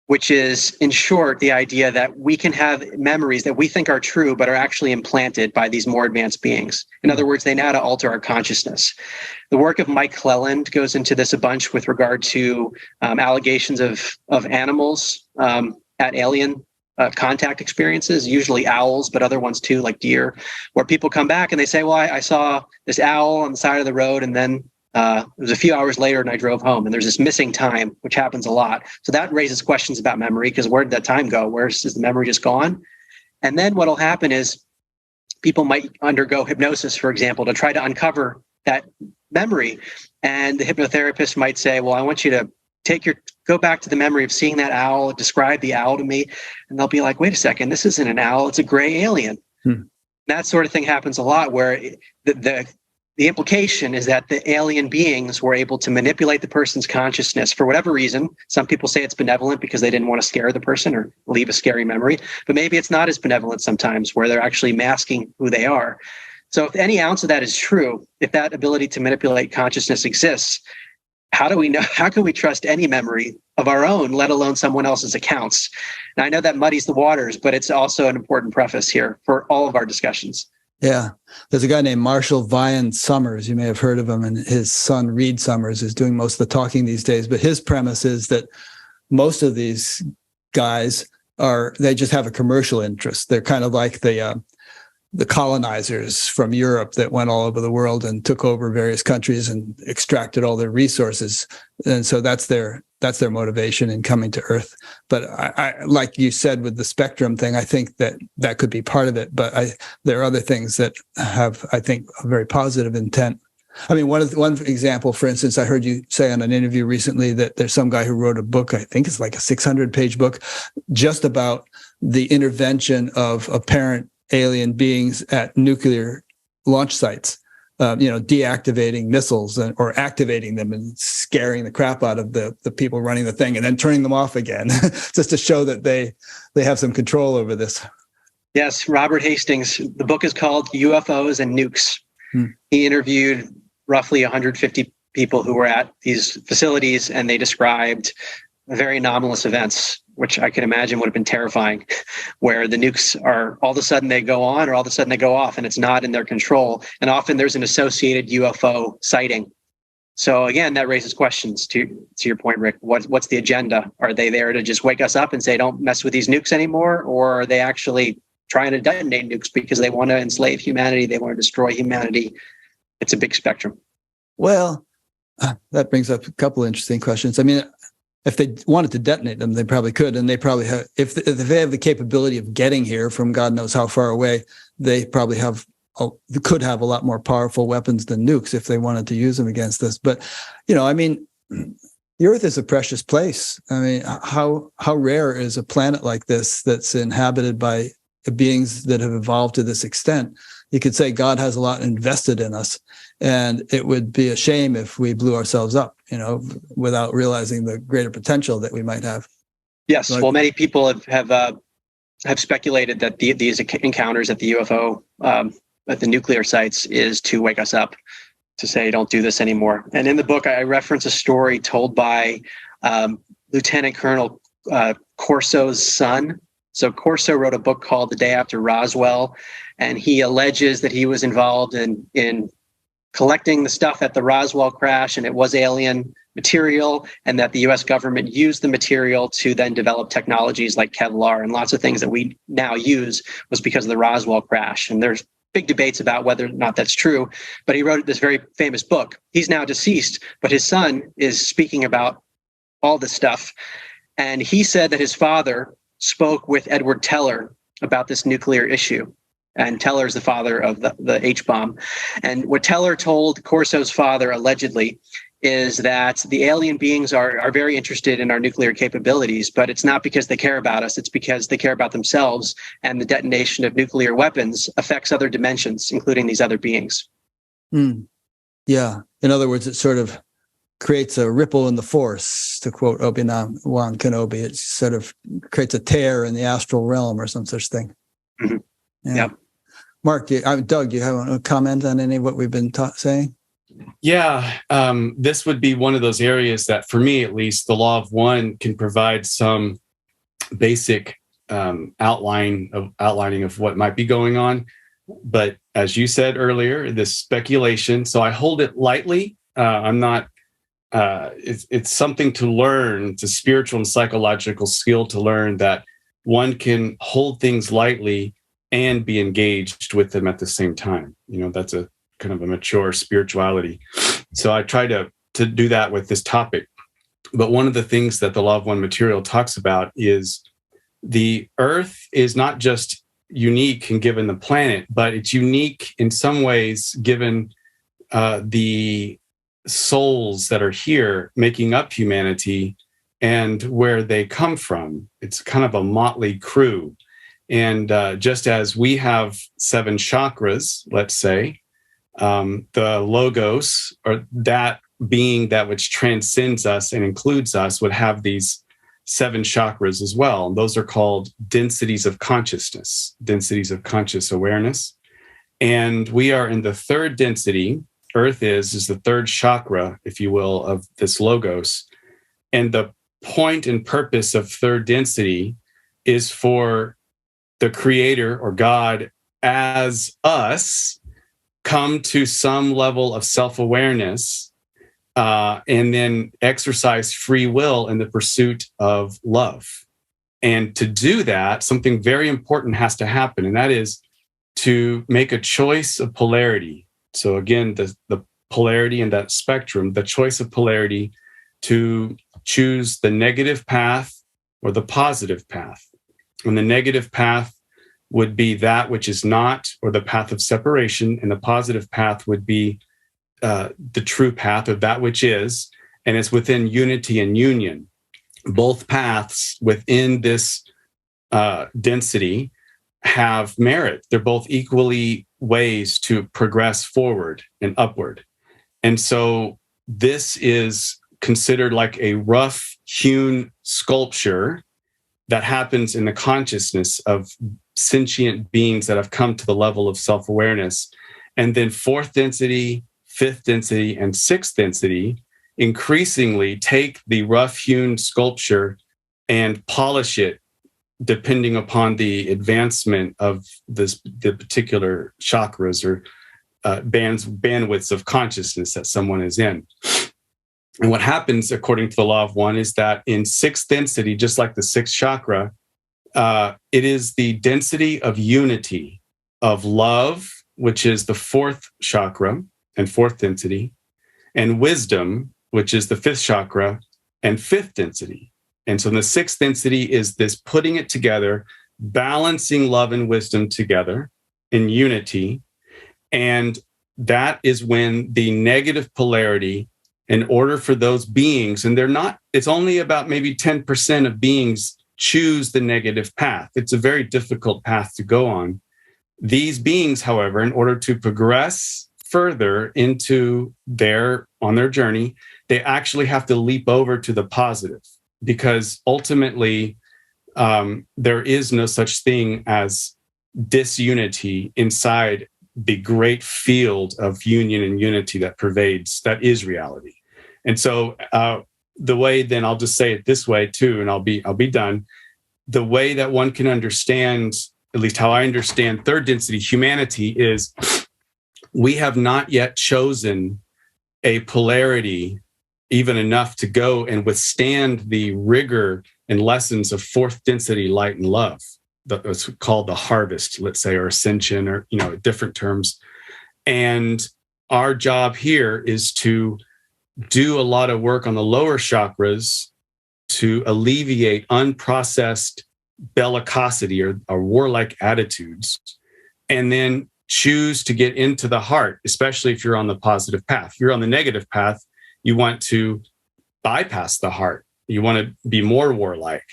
which is, in short, the idea that we can have memories that we think are true, but are actually implanted by these more advanced beings. In other words, they know how to alter our consciousness. The work of Mike Cleland goes into this a bunch with regard to allegations of animals at alien contact experiences, usually owls, but other ones too, like deer, where people come back and they say, well, I saw this owl on the side of the road, and then it was a few hours later and I drove home, and there's this missing time, which happens a lot. So that raises questions about memory, because where did that time go? Is the memory just gone? And then what'll happen is people might undergo hypnosis, for example, to try to uncover that memory. And the hypnotherapist might say, well, I want you to go back to the memory of seeing that owl, describe the owl to me. And they'll be like, wait a second, this isn't an owl, it's a gray alien. That sort of thing happens a lot, where the implication is that the alien beings were able to manipulate the person's consciousness for whatever reason. Some people say it's benevolent because they didn't want to scare the person or leave a scary memory, but maybe it's not as benevolent sometimes, where they're actually masking who they are. So if any ounce of that is true, if that ability to manipulate consciousness exists, how can we trust any memory of our own, let alone someone else's accounts? And I know that muddies the waters, but it's also an important preface here for all of our discussions.
Yeah. There's a guy named Marshall Vian Summers. You may have heard of him, and his son, Reed Summers, is doing most of the talking these days. But his premise is that most of these guys they just have a commercial interest. They're kind of like the colonizers from Europe that went all over the world and took over various countries and extracted all their resources. And so that's their motivation in coming to Earth. But I like you said with the spectrum thing, I think that could be part of it. But there are other things that have, I think, a very positive intent. I mean, one example, for instance, I heard you say on an interview recently that there's some guy who wrote a book, I think it's like a 600-page book, just about the intervention of apparent alien beings at nuclear launch sites, deactivating missiles or activating them and scaring the crap out of the people running the thing and then turning them off again, just to show that they have some control over this.
Yes, Robert Hastings. The book is called UFOs and Nukes. He interviewed roughly 150 people who were at these facilities, and they described very anomalous events, which I can imagine would have been terrifying, where the nukes are all of a sudden they go on or all of a sudden they go off, and it's not in their control. And often there's an associated UFO sighting. So again, that raises questions to your point, Rick. What's the agenda? Are they there to just wake us up and say, don't mess with these nukes anymore? Or are they actually trying to detonate nukes because they want to enslave humanity? They want to destroy humanity. It's a big spectrum.
Well, that brings up a couple of interesting questions. I mean, if they wanted to detonate them, they probably could. And they probably have, if they have the capability of getting here from God knows how far away, they probably could have a lot more powerful weapons than nukes if they wanted to use them against us. But, the Earth is a precious place. I mean, how rare is a planet like this that's inhabited by beings that have evolved to this extent? You could say God has a lot invested in us, and it would be a shame if we blew ourselves up, without realizing the greater potential that we might have.
Yes. Well, many people have speculated that these encounters at the UFO, at the nuclear sites, is to wake us up, to say, don't do this anymore. And in the book, I reference a story told by Lieutenant Colonel Corso's son. So Corso wrote a book called The Day After Roswell, and he alleges that he was involved in collecting the stuff at the Roswell crash, and it was alien material, and that the U.S. government used the material to then develop technologies like Kevlar, and lots of things that we now use was because of the Roswell crash. And there's big debates about whether or not that's true, but he wrote this very famous book. He's now deceased, but his son is speaking about all this stuff. And he said that his father spoke with Edward Teller about this nuclear issue. And Teller is the father of the H-bomb. And what Teller told Corso's father, allegedly, is that the alien beings are very interested in our nuclear capabilities, but it's not because they care about us. It's because they care about themselves, and the detonation of nuclear weapons affects other dimensions, including these other beings.
Yeah. In other words, it sort of creates a ripple in the force, to quote Obi-Wan Kenobi. It sort of creates a tear in the astral realm or some such thing.
Mm-hmm.
Yeah.
Yep.
Mark, Doug, do you have a comment on any of what we've been saying?
Yeah, this would be one of those areas that, for me at least, the Law of One can provide some basic outlining of what might be going on. But as you said earlier, this speculation, so I hold it lightly. I'm not. It's something to learn. It's a spiritual and psychological skill to learn that one can hold things lightly and be engaged with them at the same time. That's a kind of a mature spirituality. So I try to do that with this topic. But one of the things that the Law of One material talks about is the Earth is not just unique and given the planet, but it's unique in some ways given the souls that are here making up humanity and where they come from. It's kind of a motley crew. And just as we have 7 chakras, let's say, the logos, or that being that which transcends us and includes us, would have these 7 chakras as well. And those are called densities of consciousness, densities of conscious awareness. And we are in the 3rd density. Earth is the 3rd chakra, if you will, of this logos. And the point and purpose of 3rd density is for the Creator or God as us come to some level of self-awareness and then exercise free will in the pursuit of love. And to do that, something very important has to happen, and that is to make a choice of polarity. So again, the polarity in that spectrum, the choice of polarity to choose the negative path or the positive path. And the negative path would be that which is not, or the path of separation, and the positive path would be the true path of that which is, and it's within unity and union. Both paths within this density have merit. They're both equally ways to progress forward and upward. And so this is considered like a rough hewn sculpture that happens in the consciousness of sentient beings that have come to the level of self-awareness. And then fourth density, fifth density, and sixth density increasingly take the rough hewn sculpture and polish it depending upon the advancement of the particular chakras or bandwidths of consciousness that someone is in. And what happens, according to the law of one, is that in sixth density, just like the sixth chakra, it is the density of unity, of love, which is the fourth chakra and fourth density, and wisdom, which is the fifth chakra and fifth density. And so the sixth density is this putting it together, balancing love and wisdom together in unity. And that is when the negative polarity, in order for those beings, and it's only about maybe 10% of beings choose the negative path. It's a very difficult path to go on. These beings, however, in order to progress further on their journey, they actually have to leap over to the positive, because ultimately there is no such thing as disunity inside the great field of union and unity that is reality. And so the way, then I'll just say it this way too, and I'll be done. The way that one can understand, at least how I understand third density humanity, is we have not yet chosen a polarity even enough to go and withstand the rigor and lessons of fourth density light and love. That's called the harvest, let's say, or ascension, or different terms. And our job here is to do a lot of work on the lower chakras to alleviate unprocessed bellicosity or warlike attitudes, and then choose to get into the heart, especially if you're on the positive path. If you're on the negative path, you want to bypass the heart. You want to be more warlike.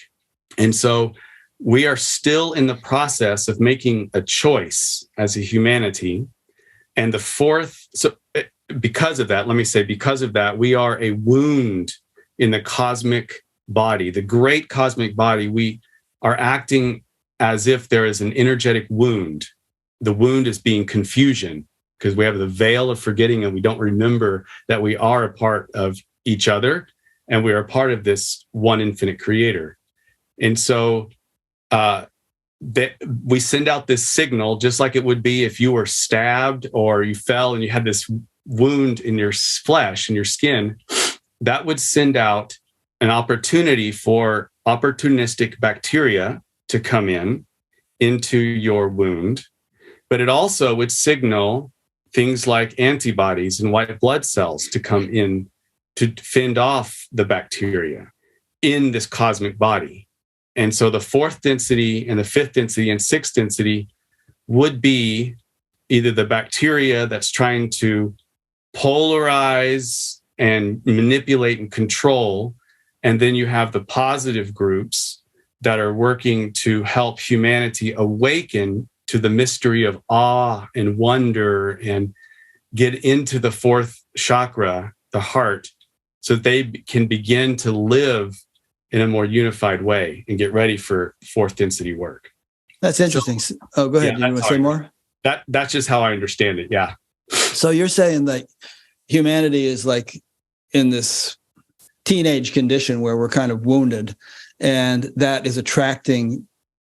And so we are still in the process of making a choice as a humanity. And because of that, we are a wound in the cosmic body, the great cosmic body. We are acting as if there is an energetic wound. The wound is being confusion, because we have the veil of forgetting and we don't remember that we are a part of each other and we are a part of this one infinite creator. And so we send out this signal, just like it would be if you were stabbed or you fell and you had this wound in your flesh and your skin. That would send out an opportunity for opportunistic bacteria to come into your wound, but it also would signal things like antibodies and white blood cells to come in to fend off the bacteria in this cosmic body. And so the fourth density and the fifth density and sixth density would be either the bacteria that's trying to polarize and manipulate and control. And then you have the positive groups that are working to help humanity awaken to the mystery of awe and wonder and get into the fourth chakra, the heart, so that they can begin to live in a more unified way and get ready for fourth density work.
That's interesting. Go ahead.
Yeah,
you want to say more?
That's just how I understand it. Yeah.
So you're saying that humanity is like in this teenage condition where we're kind of wounded, and that is attracting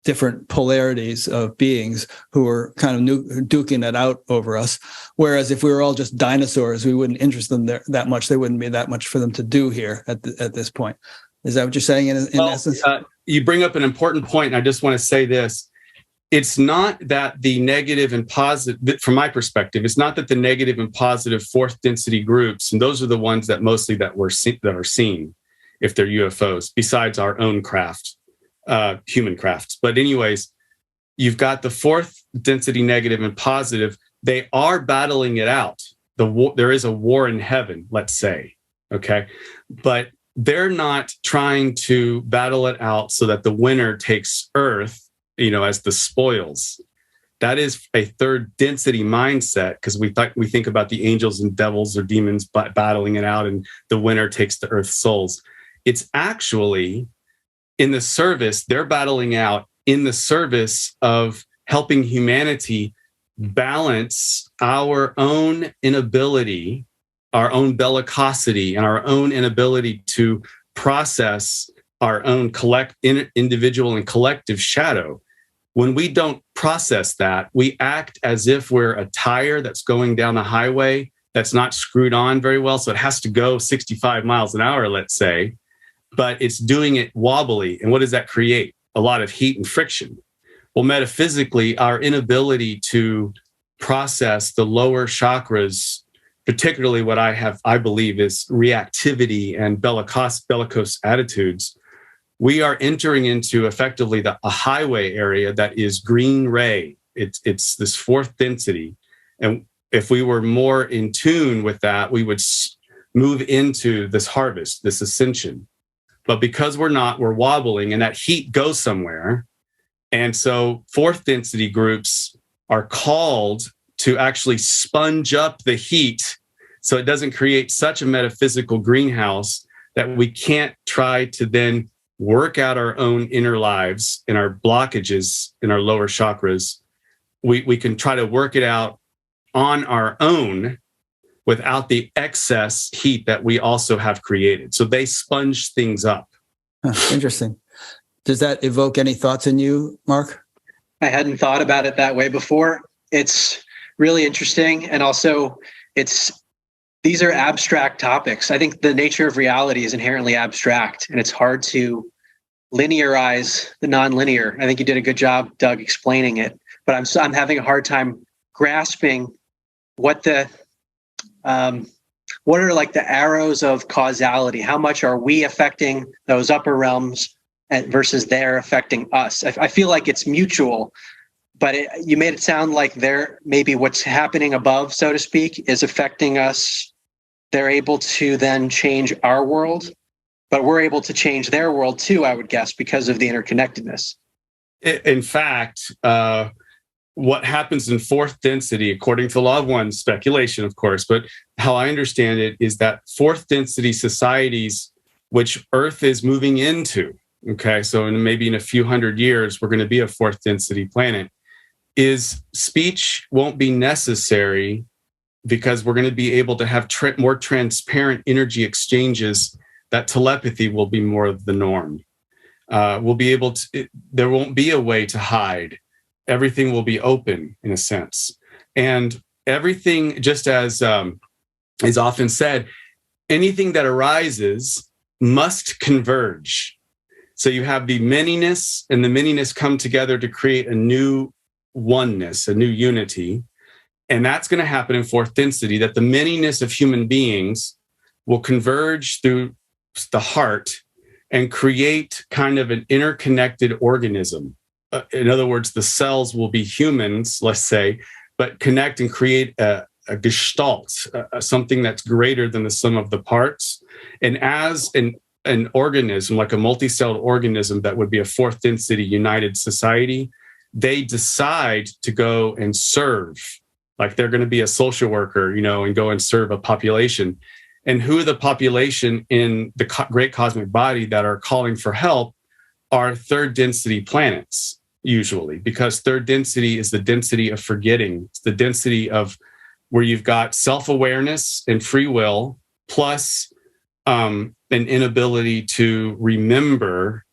different polarities of beings who are kind of duking it out over us. Whereas if we were all just dinosaurs, we wouldn't interest them there that much. There wouldn't be that much for them to do here at this point. Is that what you're saying in essence?
You bring up an important point, and I just want to say this. It's not that the negative and positive, from my perspective, it's not that the negative and positive fourth density groups, and those are the ones that mostly that are seen, if they're UFOs, besides our own craft, human crafts. But anyways, you've got the fourth density negative and positive. They are battling it out. There is a war in heaven, let's say, okay? But they're not trying to battle it out so that the winner takes Earth as the spoils. That is a third density mindset, because we think about the angels and devils or demons battling it out, and the winner takes the earth's souls. It's actually in the service, they're battling out in the service of helping humanity balance our own inability, our own bellicosity, and our own inability to process our own individual and collective shadow. When we don't process that, we act as if we're a tire that's going down the highway that's not screwed on very well. So it has to go 65 miles an hour, let's say, but it's doing it wobbly. And what does that create? A lot of heat and friction. Well, metaphysically, our inability to process the lower chakras, particularly what I believe is reactivity and bellicose attitudes, we are entering into effectively a highway area that is green ray. It's this fourth density. And if we were more in tune with that, we would move into this harvest, this ascension. But because we're not, we're wobbling, and that heat goes somewhere. And so fourth density groups are called to actually sponge up the heat so it doesn't create such a metaphysical greenhouse that we can't try to then work out our own inner lives and our blockages in our lower chakras. We can try to work it out on our own without the excess heat that we also have created. So they sponge things up.
Interesting. Does that evoke any thoughts in you, Mark?
I hadn't thought about it that way before. It's really interesting. And also these are abstract topics. I think the nature of reality is inherently abstract, and it's hard to linearize the nonlinear. I think you did a good job, Doug, explaining it, but I'm having a hard time grasping what are like the arrows of causality. How much are we affecting those upper realms versus they're affecting us? I feel like it's mutual, but you made it sound like maybe what's happening above, so to speak, is affecting us. They're able to then change our world, but we're able to change their world too, I would guess, because of the interconnectedness.
In fact, what happens in fourth density, according to the law of one, speculation, of course, but how I understand it is that fourth density societies, which Earth is moving into, okay, so maybe in a few hundred years, we're going to be a fourth density planet, is speech won't be necessary because we're going to be able to have more transparent energy exchanges. That telepathy will be more of the norm. We'll be able to, there won't be a way to hide. Everything will be open in a sense. And everything, just as is often said, anything that arises must converge. So you have the manyness and the manyness come together to create a new oneness, a new unity. And that's going to happen in fourth density, that the manyness of human beings will converge through the heart and create kind of an interconnected organism. In other words, the cells will be humans, let's say, but connect and create a gestalt, something that's greater than the sum of the parts. And as an organism, like a multi-celled organism that would be a fourth density united society, they decide to go and serve, like they're going to be a social worker, and go and serve a population. And who the population in the great cosmic body that are calling for help are third density planets, usually, because third density is the density of forgetting. It's the density of where you've got self-awareness and free will, plus an inability to remember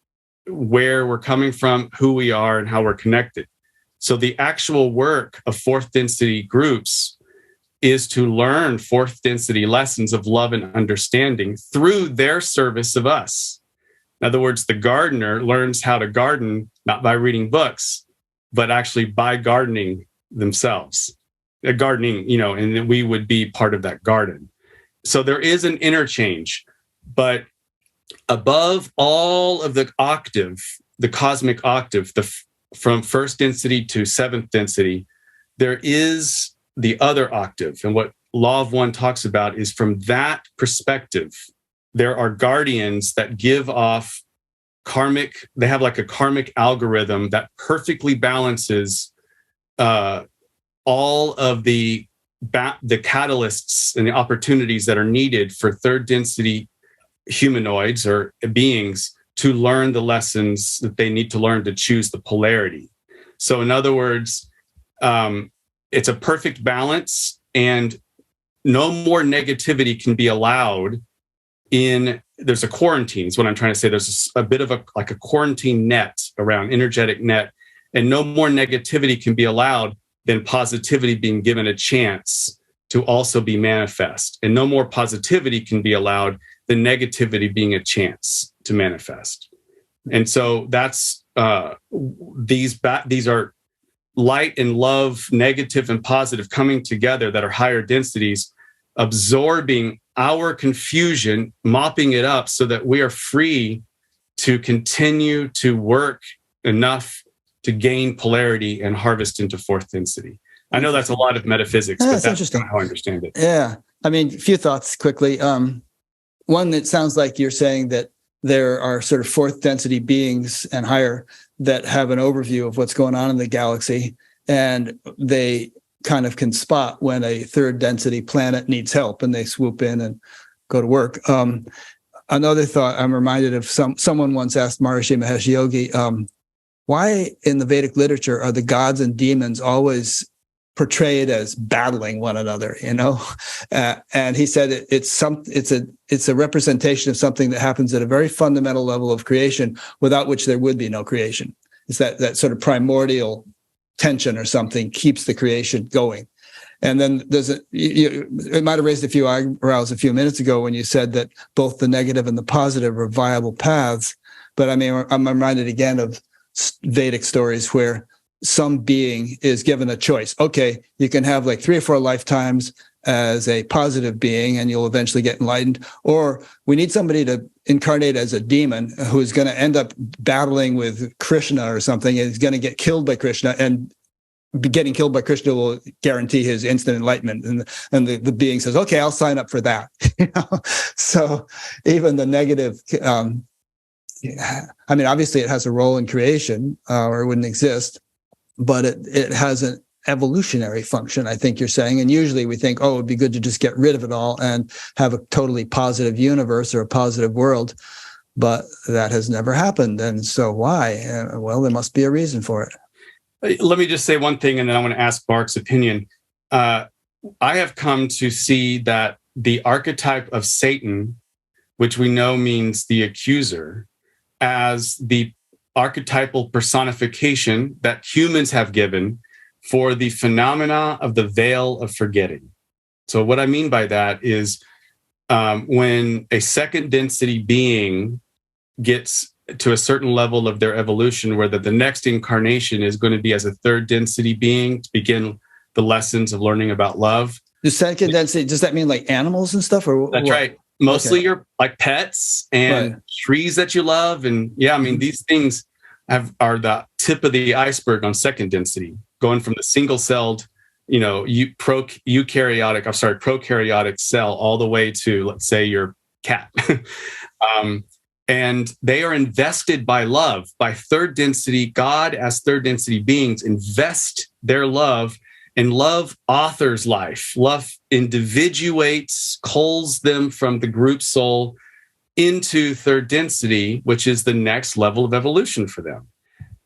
where we're coming from, who we are, and how we're connected. So the actual work of fourth density groups is to learn fourth density lessons of love and understanding through their service of us. In other words, the gardener learns how to garden, not by reading books, but actually by gardening themselves. Gardening, and we would be part of that garden. So there is an interchange, but above all of the octave, the cosmic octave, from first density to seventh density, there is the other octave. And what Law of One talks about is from that perspective, there are guardians that give off they have like a karmic algorithm that perfectly balances all of the catalysts and the opportunities that are needed for third density humanoids or beings to learn the lessons that they need to learn to choose the polarity. So in other words, it's a perfect balance, and no more negativity can be allowed there's a quarantine is what I'm trying to say. There's a bit of a quarantine net around, energetic net, and no more negativity can be allowed than positivity being given a chance to also be manifest. And no more positivity can be allowed than negativity being a chance to manifest. And so that's these are light and love, negative and positive coming together that are higher densities, absorbing our confusion, mopping it up so that we are free to continue to work enough to gain polarity and harvest into fourth density. I know that's a lot of metaphysics, but that's
interesting.
how I understand it.
Yeah. I mean, a few thoughts quickly. One, that sounds like you're saying that there are sort of fourth density beings and higher that have an overview of what's going on in the galaxy, and they kind of can spot when a third density planet needs help, and they swoop in and go to work. Another thought, I'm reminded of someone once asked Maharishi Mahesh Yogi, why in the Vedic literature are the gods and demons always portrayed as battling one another, and he said it's a representation of something that happens at a very fundamental level of creation, without which there would be no creation. It's that sort of primordial tension or something keeps the creation going. And then it might have raised a few eyebrows a few minutes ago when you said that both the negative and the positive are viable paths. But I mean, I'm reminded again of Vedic stories where some being is given a choice. Okay, you can have like 3 or 4 lifetimes as a positive being and you'll eventually get enlightened, or we need somebody to incarnate as a demon who's going to end up battling with Krishna or something, and is going to get killed by Krishna, and getting killed by Krishna will guarantee his instant enlightenment. And the being says, okay, I'll sign up for that. So even the negative, I mean, obviously it has a role in creation, or it wouldn't exist, but it has an evolutionary function, I think you're saying. And usually we think, oh, it'd be good to just get rid of it all and have a totally positive universe or a positive world. But that has never happened. And so why? Well, there must be a reason for it.
Let me just say one thing, and then I want to ask Mark's opinion. I have come to see that the archetype of Satan, which we know means the accuser, as the archetypal personification that humans have given for the phenomena of the veil of forgetting. So what I mean by that is when a second density being gets to a certain level of their evolution, where the next incarnation is going to be as a third density being to begin the lessons of learning about love.
The second density, does that mean like animals and stuff? Or
that's
what?
Right. Mostly your like pets and trees that you love. And yeah, I mean, these things are the tip of the iceberg on second density, going from the single-celled, prokaryotic cell all the way to, let's say, your cat. And they are invested by love, by third density. God, as third density beings, invest their love, and love authors life. Love individuates, culls them from the group soul into third density, which is the next level of evolution for them.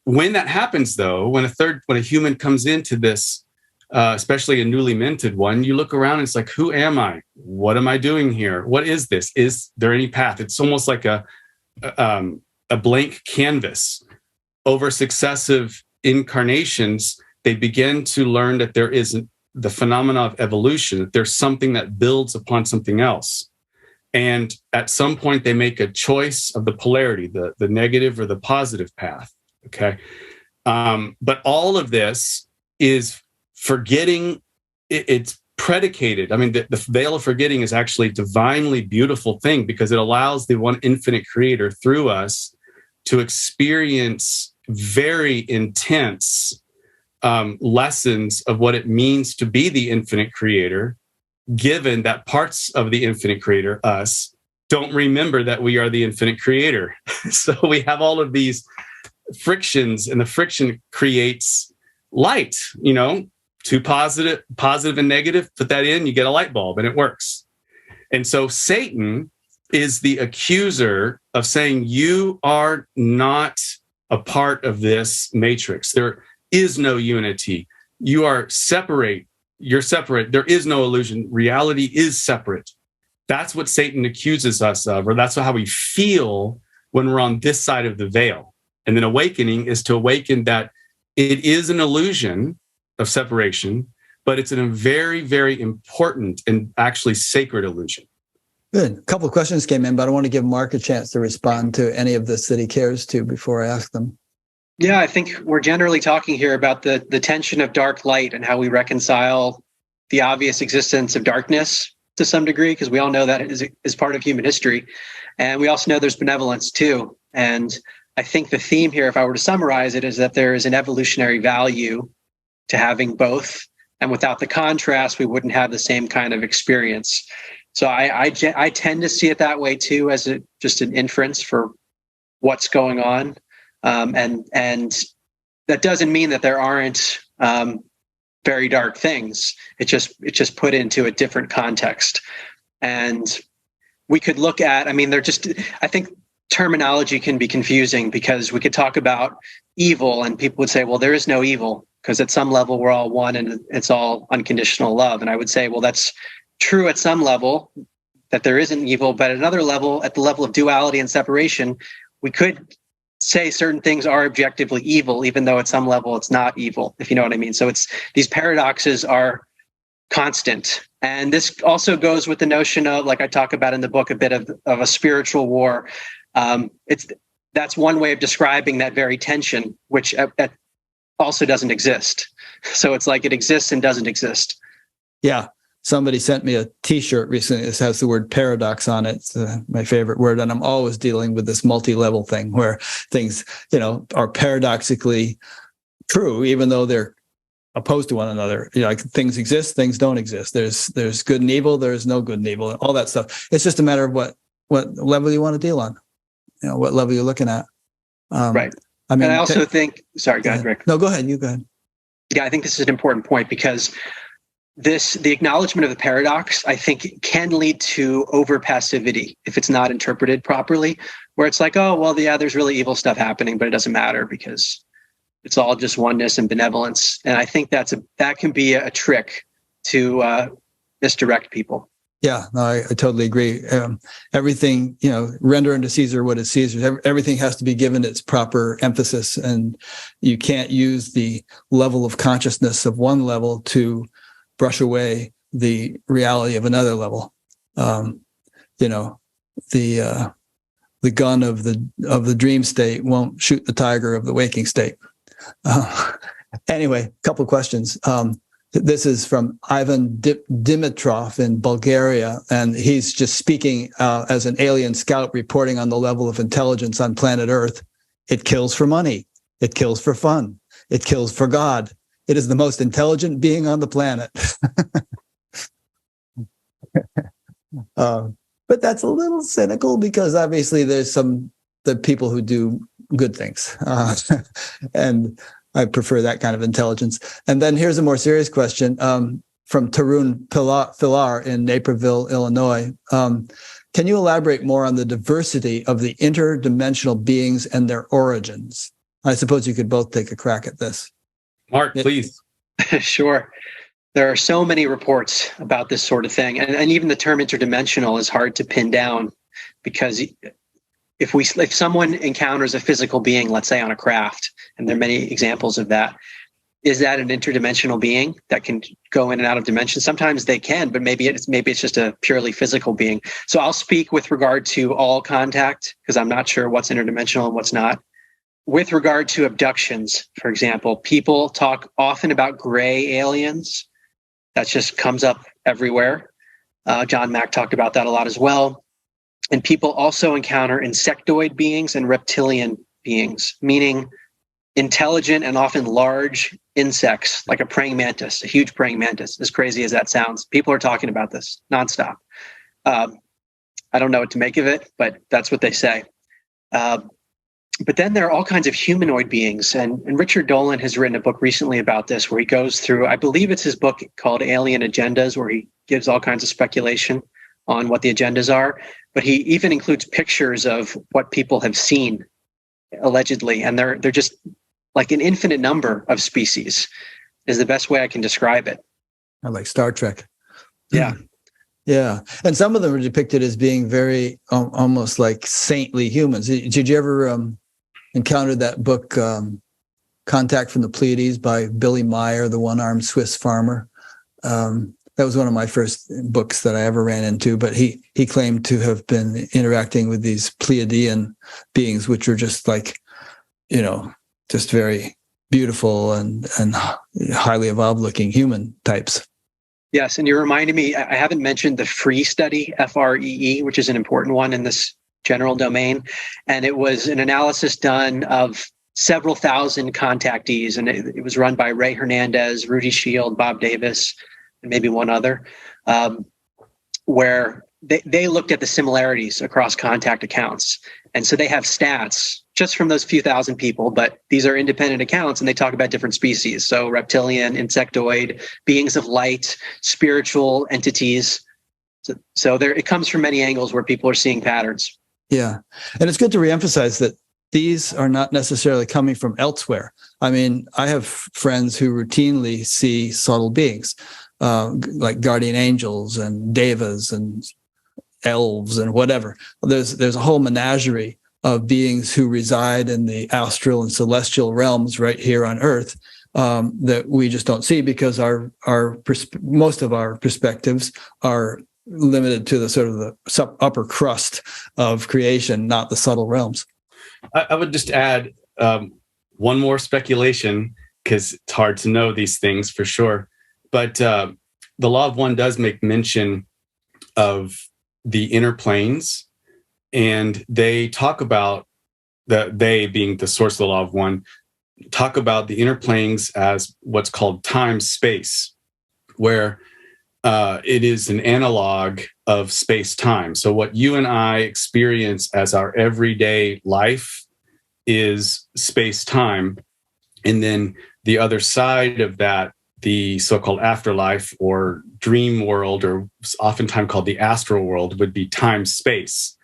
When that happens, though, when a human comes into this, especially a newly minted one, you look around and it's like, who am I? What am I doing here? What is this? Is there any path? It's almost like a blank canvas. Over successive incarnations, they begin to learn that there isn't the phenomena of evolution, that there's something that builds upon something else. And at some point, they make a choice of the polarity, the negative or the positive path. Okay. But all of this is forgetting. It's predicated. I mean, the veil of forgetting is actually a divinely beautiful thing, because it allows the one infinite creator through us to experience very intense lessons of what it means to be the infinite creator, given that parts of the infinite creator, us, don't remember that we are the infinite creator. So we have all of these frictions, and the friction creates light. Two positive and negative, put that in, you get a light bulb, and it works. And so Satan is the accuser of saying, you are not a part of this matrix. There is no unity. You are separate. You're separate. There is no illusion. Reality is separate. That's what Satan accuses us of, or that's how we feel when we're on this side of the veil. And then awakening is to awaken that it is an illusion of separation, but it's a very, very important and actually sacred illusion.
Good. A couple of questions came in, but I want to give Mark a chance to respond to any of this that he cares to before I ask them.
Yeah, I think we're generally talking here about the tension of dark light and how we reconcile the obvious existence of darkness to some degree, because we all know that is part of human history. And we also know there's benevolence too. And I think the theme here, if I were to summarize it, is that there is an evolutionary value to having both. And without the contrast, we wouldn't have the same kind of experience. So I tend to see it that way too, as just an inference for what's going on. And that doesn't mean that there aren't very dark things. It just put into a different context. And we could look at, I think terminology can be confusing, because we could talk about evil and people would say, well, there is no evil, because at some level we're all one and it's all unconditional love. And I would say, well, that's true at some level, that there isn't evil, but at another level, at the level of duality and separation, we could say certain things are objectively evil, even though at some level it's not evil, if you know what I mean. So these paradoxes are constant. And this also goes with the notion of, like I talk about in the book, a bit of a spiritual war. That's one way of describing that very tension, which also doesn't exist. So it's like it exists and doesn't exist.
Yeah. Somebody sent me a T-shirt recently that has the word paradox on it. It's my favorite word. And I'm always dealing with this multi-level thing where things, are paradoxically true, even though they're opposed to one another. Like things exist, things don't exist. There's good and evil, there's no good and evil, all that stuff. It's just a matter of what level you want to deal on, what level you're looking at.
Right. And I also think, sorry, go ahead, Rick.
No, go ahead. You go ahead.
Yeah, I think this is an important point, because the acknowledgement of the paradox, I think, can lead to over passivity if it's not interpreted properly, where it's like, oh, well, yeah, there's really evil stuff happening, but it doesn't matter because it's all just oneness and benevolence. And I think that can be a trick to misdirect people.
Yeah, no, I totally agree. Everything, render unto Caesar what is Caesar's. Everything has to be given its proper emphasis, and you can't use the level of consciousness of one level to brush away the reality of another level. The gun of the dream state won't shoot the tiger of the waking state. Anyway, a couple of questions. This is from Ivan Dimitrov in Bulgaria, and he's just speaking as an alien scout reporting on the level of intelligence on planet Earth. It kills for money. It kills for fun. It kills for God. It is the most intelligent being on the planet. But that's a little cynical, because obviously there's the people who do good things. And I prefer that kind of intelligence. And then here's a more serious question from Tarun Pilar in Naperville, Illinois. Can you elaborate more on the diversity of the interdimensional beings and their origins? I suppose you could both take a crack at this.
Mark, please.
Sure. There are so many reports about this sort of thing. And even the term interdimensional is hard to pin down, because if someone encounters a physical being, let's say on a craft, and there are many examples of that, is that an interdimensional being that can go in and out of dimensions? Sometimes they can, but maybe it's just a purely physical being. So I'll speak with regard to all contact, because I'm not sure what's interdimensional and what's not. With regard to abductions, for example, people talk often about gray aliens. That just comes up everywhere. John Mack talked about that a lot as well. And people also encounter insectoid beings and reptilian beings, meaning intelligent and often large insects, like a praying mantis, a huge praying mantis, as crazy as that sounds. People are talking about this nonstop. I don't know what to make of it, but that's what they say. But then there are all kinds of humanoid beings. And Richard Dolan has written a book recently about this, where he goes through, I believe it's his book called Alien Agendas, where he gives all kinds of speculation on what the agendas are. But he even includes pictures of what people have seen, allegedly. And they're just like an infinite number of species is the best way I can describe it.
I like Star Trek.
Yeah.
Yeah. And some of them are depicted as being very almost like saintly humans. Did you ever encounter that book, Contact from the Pleiades by Billy Meyer, the one-armed Swiss farmer? That was one of my first books that I ever ran into, but he claimed to have been interacting with these Pleiadian beings, which were just like, just very beautiful and highly evolved looking human types.
Yes, and you reminded me, I haven't mentioned the FREE study, FREE, which is an important one in this general domain. And it was an analysis done of several thousand contactees, and it was run by Ray Hernandez, Rudy Shield, Bob Davis, and maybe one other, where they looked at the similarities across contact accounts. And so they have stats just from those few thousand people, but these are independent accounts and they talk about different species. So reptilian, insectoid, beings of light, spiritual entities. So there, it comes from many angles where people are seeing patterns.
Yeah. And it's good to reemphasize that these are not necessarily coming from elsewhere. I mean, I have friends who routinely see subtle beings, like guardian angels and devas and elves and whatever. There's a whole menagerie of beings who reside in the astral and celestial realms right here on Earth, that we just don't see because most of our perspectives are limited to the sort of the upper crust of creation, not the subtle realms.
I would just add one more speculation, because it's hard to know these things for sure. But the Law of One does make mention of the inner planes, and they talk about they being the source of the Law of One, talk about the inner planes as what's called time space, where it is an analog of space time. So what you and I experience as our everyday life is space time, and then the other side of that, the so-called afterlife or dream world, or oftentimes called the astral world, would be time space.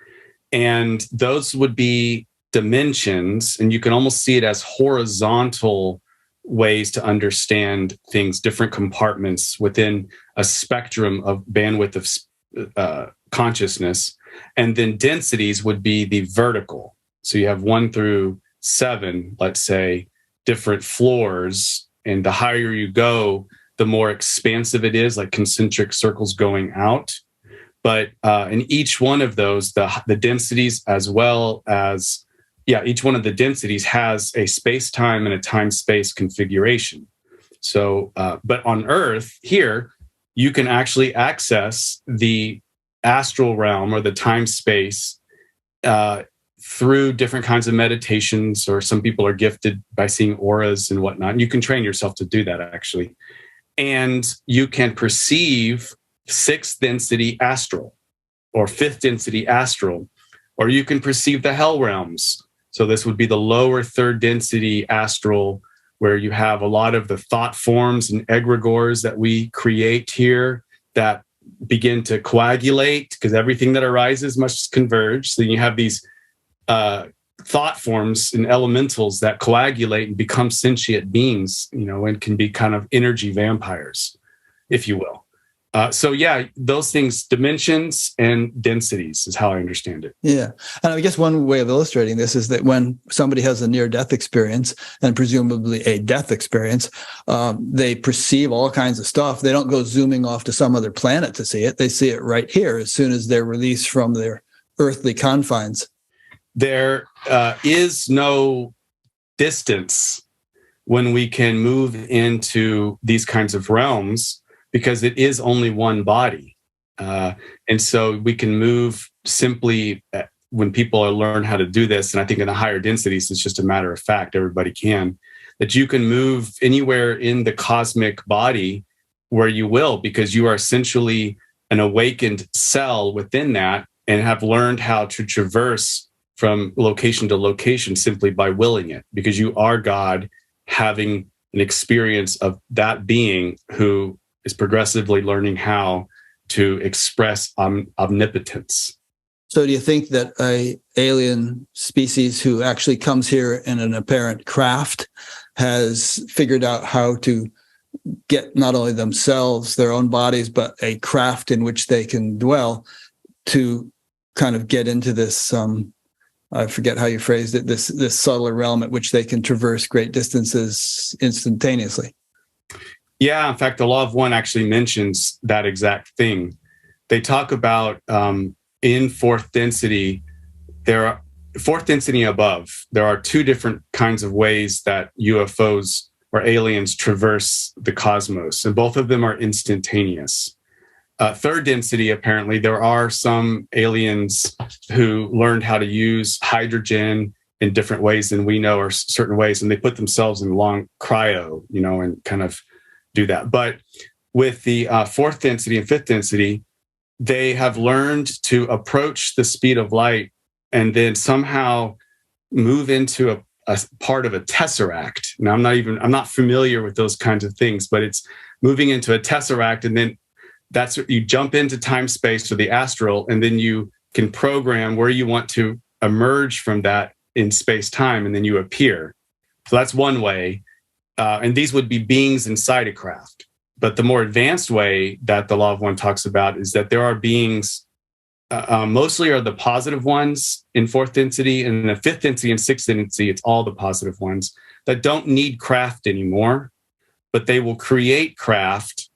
And those would be dimensions, and you can almost see it as horizontal ways to understand things, different compartments within a spectrum of bandwidth of consciousness. And then densities would be the vertical. So you have 1 through 7, let's say, different floors. And the higher you go, the more expansive it is, like concentric circles going out. But in each one of those, the densities as well as, each one of the densities has a space-time and a time-space configuration. So, but on Earth here, you can actually access the astral realm or the time-space through different kinds of meditations, or some people are gifted by seeing auras and whatnot. And you can train yourself to do that, actually. And you can perceive 6th density astral or 5th density astral, or you can perceive the hell realms. So this would be the lower 3rd density astral, where you have a lot of the thought forms and egregores that we create here that begin to coagulate, because everything that arises must converge. So you have these thought forms and elementals that coagulate and become sentient beings, and can be kind of energy vampires, if you will. So those things, dimensions and densities is how I understand it.
Yeah. And I guess one way of illustrating this is that when somebody has a near-death experience, and presumably a death experience, they perceive all kinds of stuff. They don't go zooming off to some other planet to see it. They see it right here as soon as they're released from their earthly confines.
There is no distance when we can move into these kinds of realms, because it is only one body. And so we can move simply when people learn how to do this. And I think in the higher densities, it's just a matter of fact, everybody can, that you can move anywhere in the cosmic body where you will, because you are essentially an awakened cell within that. and have learned how to traverse from location to location simply by willing it, because you are God having an experience of that being who is progressively learning how to express omnipotence.
So do you think that a alien species who actually comes here in an apparent craft has figured out how to get not only themselves, their own bodies, but a craft in which they can dwell to kind of get into this, I forget how you phrased it, this subtler realm at which they can traverse great distances instantaneously?
Yeah, in fact, the Law of One actually mentions that exact thing. They talk about in fourth density, fourth density above, there are two different kinds of ways that UFOs or aliens traverse the cosmos, and both of them are instantaneous. Third density, apparently, there are some aliens who learned how to use hydrogen in different ways than we know, or certain ways, and they put themselves in long cryo, and kind of do that. But with the fourth density and fifth density, they have learned to approach the speed of light and then somehow move into a part of a tesseract. Now, I'm not familiar with those kinds of things, but it's moving into a tesseract, and then that's what you jump into time space or the astral, and then you can program where you want to emerge from that in space time, and then you appear. So that's one way. And these would be beings inside a craft. But the more advanced way that the Law of One talks about is that there are beings, mostly are the positive ones in fourth density, and in the fifth density and sixth density, it's all the positive ones that don't need craft anymore, but they will create craft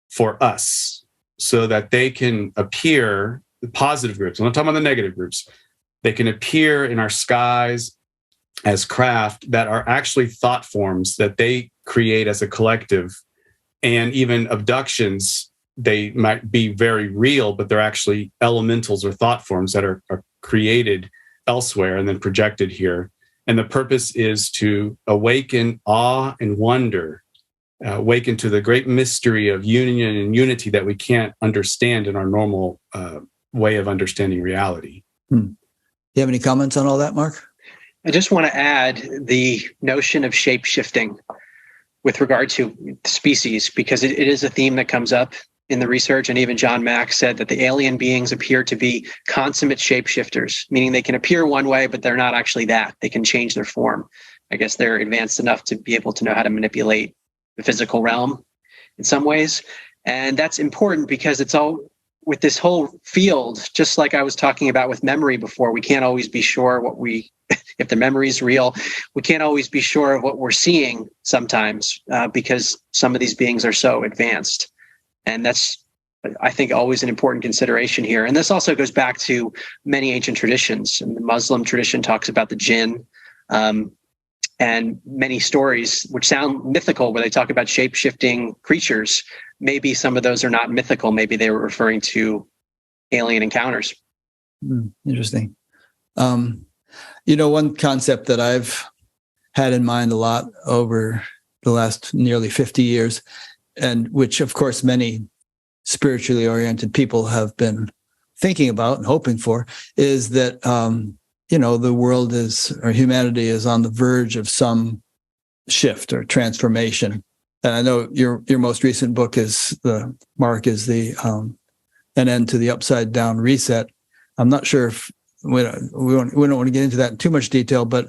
for us so that they can appear, the positive groups, I'm not talking about the negative groups, they can appear in our skies as craft that are actually thought forms that they create as a collective. And even abductions, they might be very real, but they're actually elementals or thought forms that are created elsewhere and then projected here. And the purpose is to awaken awe and wonder, awaken to the great mystery of union and unity that we can't understand in our normal way of understanding reality.
You have any comments on all that, Mark?
I just want to add the notion of shape-shifting with regard to species, because it is a theme that comes up in the research. And even John Mack said that the alien beings appear to be consummate shapeshifters, meaning they can appear one way, but they're not actually that. They can change their form. I guess they're advanced enough to be able to know how to manipulate the physical realm in some ways. And that's important because it's all with this whole field, just like I was talking about with memory before, we can't always be sure if the memory is real, we can't always be sure of what we're seeing sometimes because some of these beings are so advanced. And that's, I think, always an important consideration here. And this also goes back to many ancient traditions. And the Muslim tradition talks about the jinn, and many stories which sound mythical where they talk about shape-shifting creatures. Maybe some of those are not mythical. Maybe they were referring to alien encounters.
Interesting. One concept that I've had in mind a lot over the last nearly 50 years, and which, of course, many spiritually oriented people have been thinking about and hoping for, is that, the world or humanity is on the verge of some shift or transformation. And I know your most recent book is An End to the Upside Down Reset. I'm not sure if we don't want to get into that in too much detail, but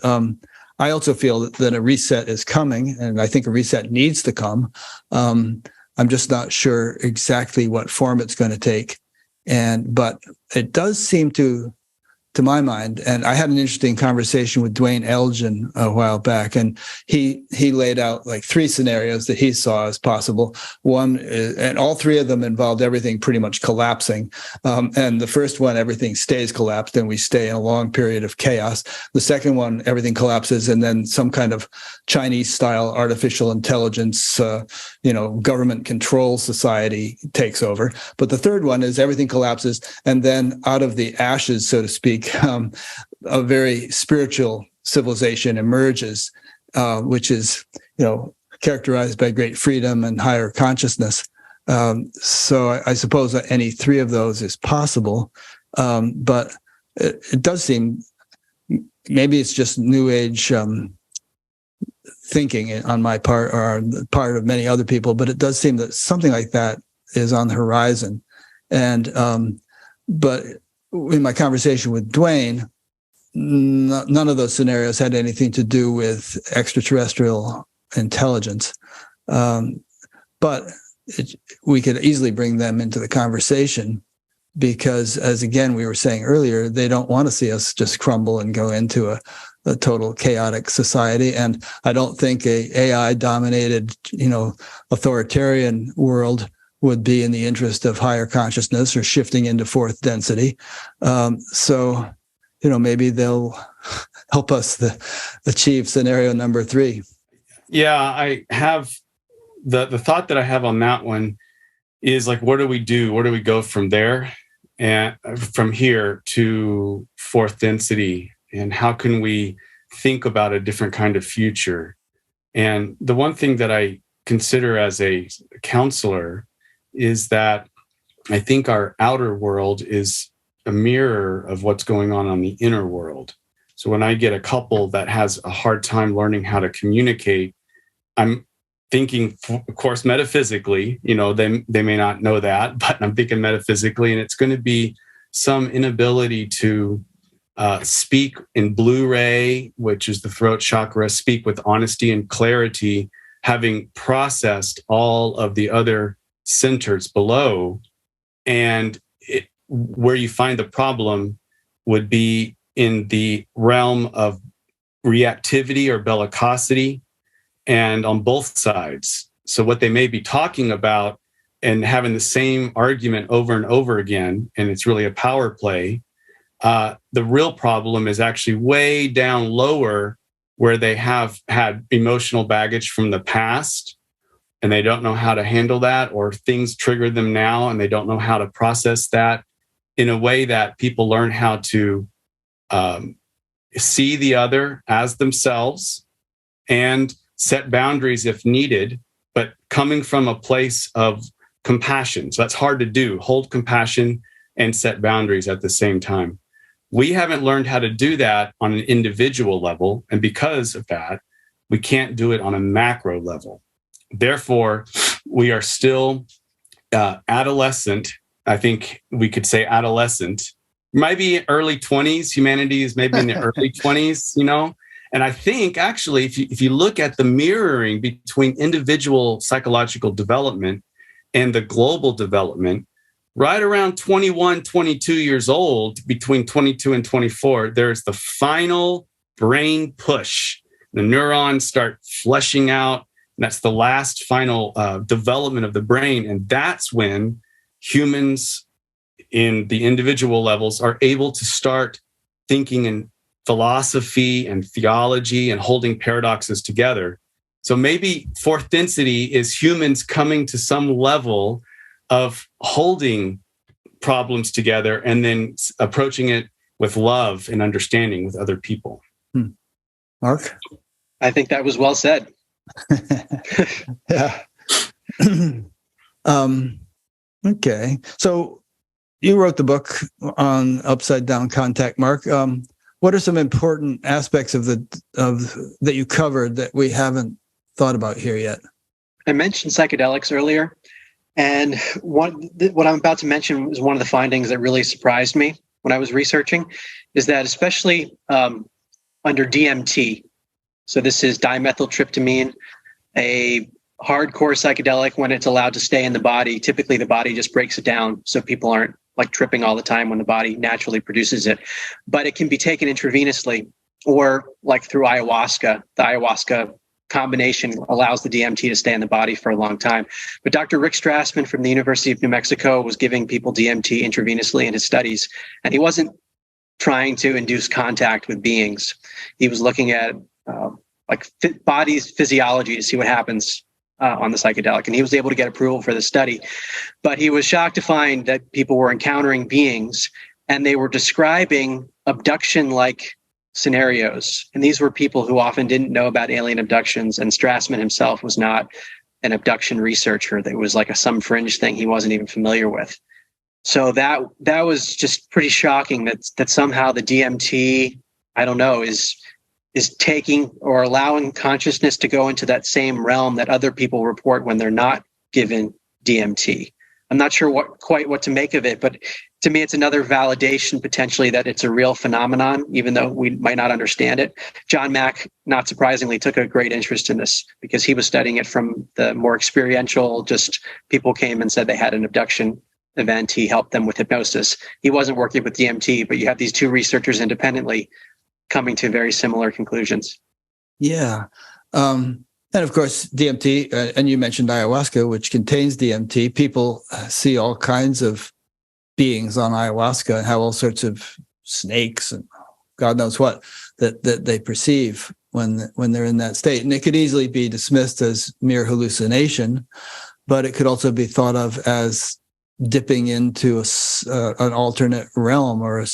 I also feel that a reset is coming, and I think a reset needs to come. I'm just not sure exactly what form it's going to take, but it does seem to my mind, and I had an interesting conversation with Dwayne Elgin a while back, and he laid out like three scenarios that he saw as possible. One is, and all three of them involved everything pretty much collapsing. And the first one, everything stays collapsed and we stay in a long period of chaos. The second one, everything collapses and then some kind of Chinese-style artificial intelligence, government control society takes over. But the third one is everything collapses, and then out of the ashes, so to speak, a very spiritual civilization emerges, which is, characterized by great freedom and higher consciousness. So I suppose that any three of those is possible. But it does seem, maybe it's just New Age thinking on my part or on the part of many other people, but it does seem that something like that is on the horizon. And but in my conversation with Dwayne, none of those scenarios had anything to do with extraterrestrial intelligence. But we could easily bring them into the conversation because, as again, we were saying earlier, they don't want to see us just crumble and go into a total chaotic society. And I don't think a AI-dominated, authoritarian world would be in the interest of higher consciousness or shifting into fourth density. So, maybe they'll help us achieve scenario number 3.
Yeah, I have the thought that I have on that one is like, what do we do? Where do we go from there and from here to fourth density? And how can we think about a different kind of future? And the one thing that I consider as a counselor is that I think our outer world is a mirror of what's going on the inner world. So when I get a couple that has a hard time learning how to communicate, I'm thinking, of course, metaphysically, they may not know that, but I'm thinking metaphysically, and it's going to be some inability to speak in blue ray, which is the throat chakra, speak with honesty and clarity, having processed all of the other centers below. And where you find the problem would be in the realm of reactivity or bellicosity, and on both sides. So what they may be talking about and having the same argument over and over again, and it's really a power play, the real problem is actually way down lower, where they have had emotional baggage from the past and they don't know how to handle that, or things trigger them now and they don't know how to process that in a way that people learn how to see the other as themselves and set boundaries if needed, but coming from a place of compassion. So that's hard to do, hold compassion and set boundaries at the same time. We haven't learned how to do that on an individual level. And because of that, we can't do it on a macro level. Therefore, we are still adolescent. I think we could say adolescent, maybe early 20s. Humanity is maybe in the early 20s, And I think actually, if you look at the mirroring between individual psychological development and the global development, right around 21, 22 years old, between 22 and 24, there's the final brain push. The neurons start fleshing out. And that's the last final development of the brain. And that's when humans in the individual levels are able to start thinking in philosophy and theology and holding paradoxes together. So maybe fourth density is humans coming to some level of holding problems together and then approaching it with love and understanding with other people.
Mark?
I think that was well said.
Yeah. Okay. So you wrote the book on upside down contact, Mark. What are some important aspects of that you covered that we haven't thought about here yet?
I mentioned psychedelics earlier, and what I'm about to mention was one of the findings that really surprised me when I was researching, is that especially under DMT, so this is dimethyltryptamine, a hardcore psychedelic. When it's allowed to stay in the body, typically the body just breaks it down, so people aren't like tripping all the time when the body naturally produces it. But it can be taken intravenously or like through ayahuasca. The ayahuasca combination allows the DMT to stay in the body for a long time. But Dr. Rick Strassman from the University of New Mexico was giving people DMT intravenously in his studies, and he wasn't trying to induce contact with beings. He was looking at body's physiology to see what happens on the psychedelic. And he was able to get approval for the study. But he was shocked to find that people were encountering beings and they were describing abduction-like scenarios. And these were people who often didn't know about alien abductions. And Strassman himself was not an abduction researcher. That was like some fringe thing he wasn't even familiar with. So that was just pretty shocking that somehow the DMT, I don't know, is taking or allowing consciousness to go into that same realm that other people report when they're not given DMT. I'm not sure quite what to make of it, but to me, it's another validation potentially that it's a real phenomenon, even though we might not understand it. John Mack, not surprisingly, took a great interest in this because he was studying it from the more experiential, just people came and said they had an abduction event. He helped them with hypnosis. He wasn't working with DMT, but you have these two researchers independently coming to very similar conclusions.
Yeah. And of course, DMT, and you mentioned ayahuasca, which contains DMT. People see all kinds of beings on ayahuasca and have all sorts of snakes and God knows what that they perceive when they're in that state. And it could easily be dismissed as mere hallucination, but it could also be thought of as dipping into an alternate realm or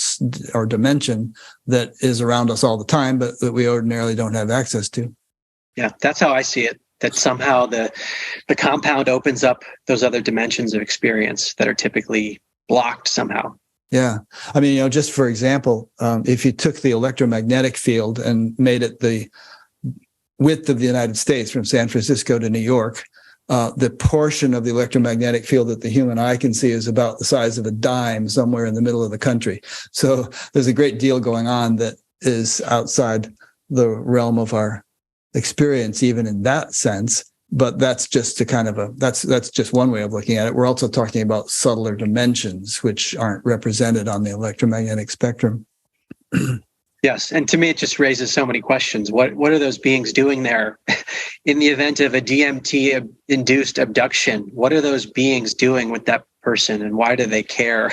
dimension that is around us all the time, but that we ordinarily don't have access to.
Yeah, that's how I see it. That somehow the compound opens up those other dimensions of experience that are typically blocked somehow.
Yeah. I mean, just for example, if you took the electromagnetic field and made it the width of the United States from San Francisco to New York, the portion of the electromagnetic field that the human eye can see is about the size of a dime somewhere in the middle of the country. So there's a great deal going on that is outside the realm of our experience, even in that sense. But that's just that's just one way of looking at it. We're also talking about subtler dimensions, which aren't represented on the electromagnetic spectrum.
Yes, and to me, it just raises so many questions. What are those beings doing there? In the event of a DMT-induced abduction, what are those beings doing with that person, and why do they care?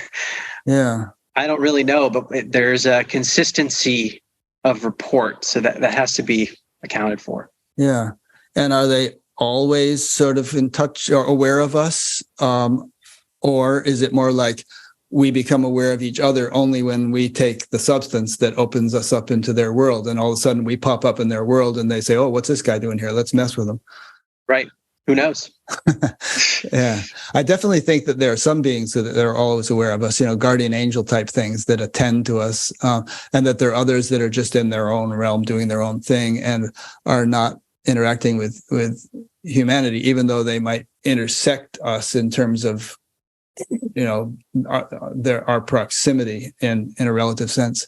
Yeah,
I don't really know, but there's a consistency of report, so that has to be accounted for.
Yeah, and are they always sort of in touch or aware of us, or is it more like we become aware of each other only when we take the substance that opens us up into their world, and all of a sudden we pop up in their world and they say, oh, what's this guy doing here? Let's mess with him.
Right. Who knows?
Yeah. I definitely think that there are some beings that are always aware of us, guardian angel type things that attend to us, and that there are others that are just in their own realm doing their own thing and are not interacting with humanity, even though they might intersect us in terms of our proximity in a relative sense.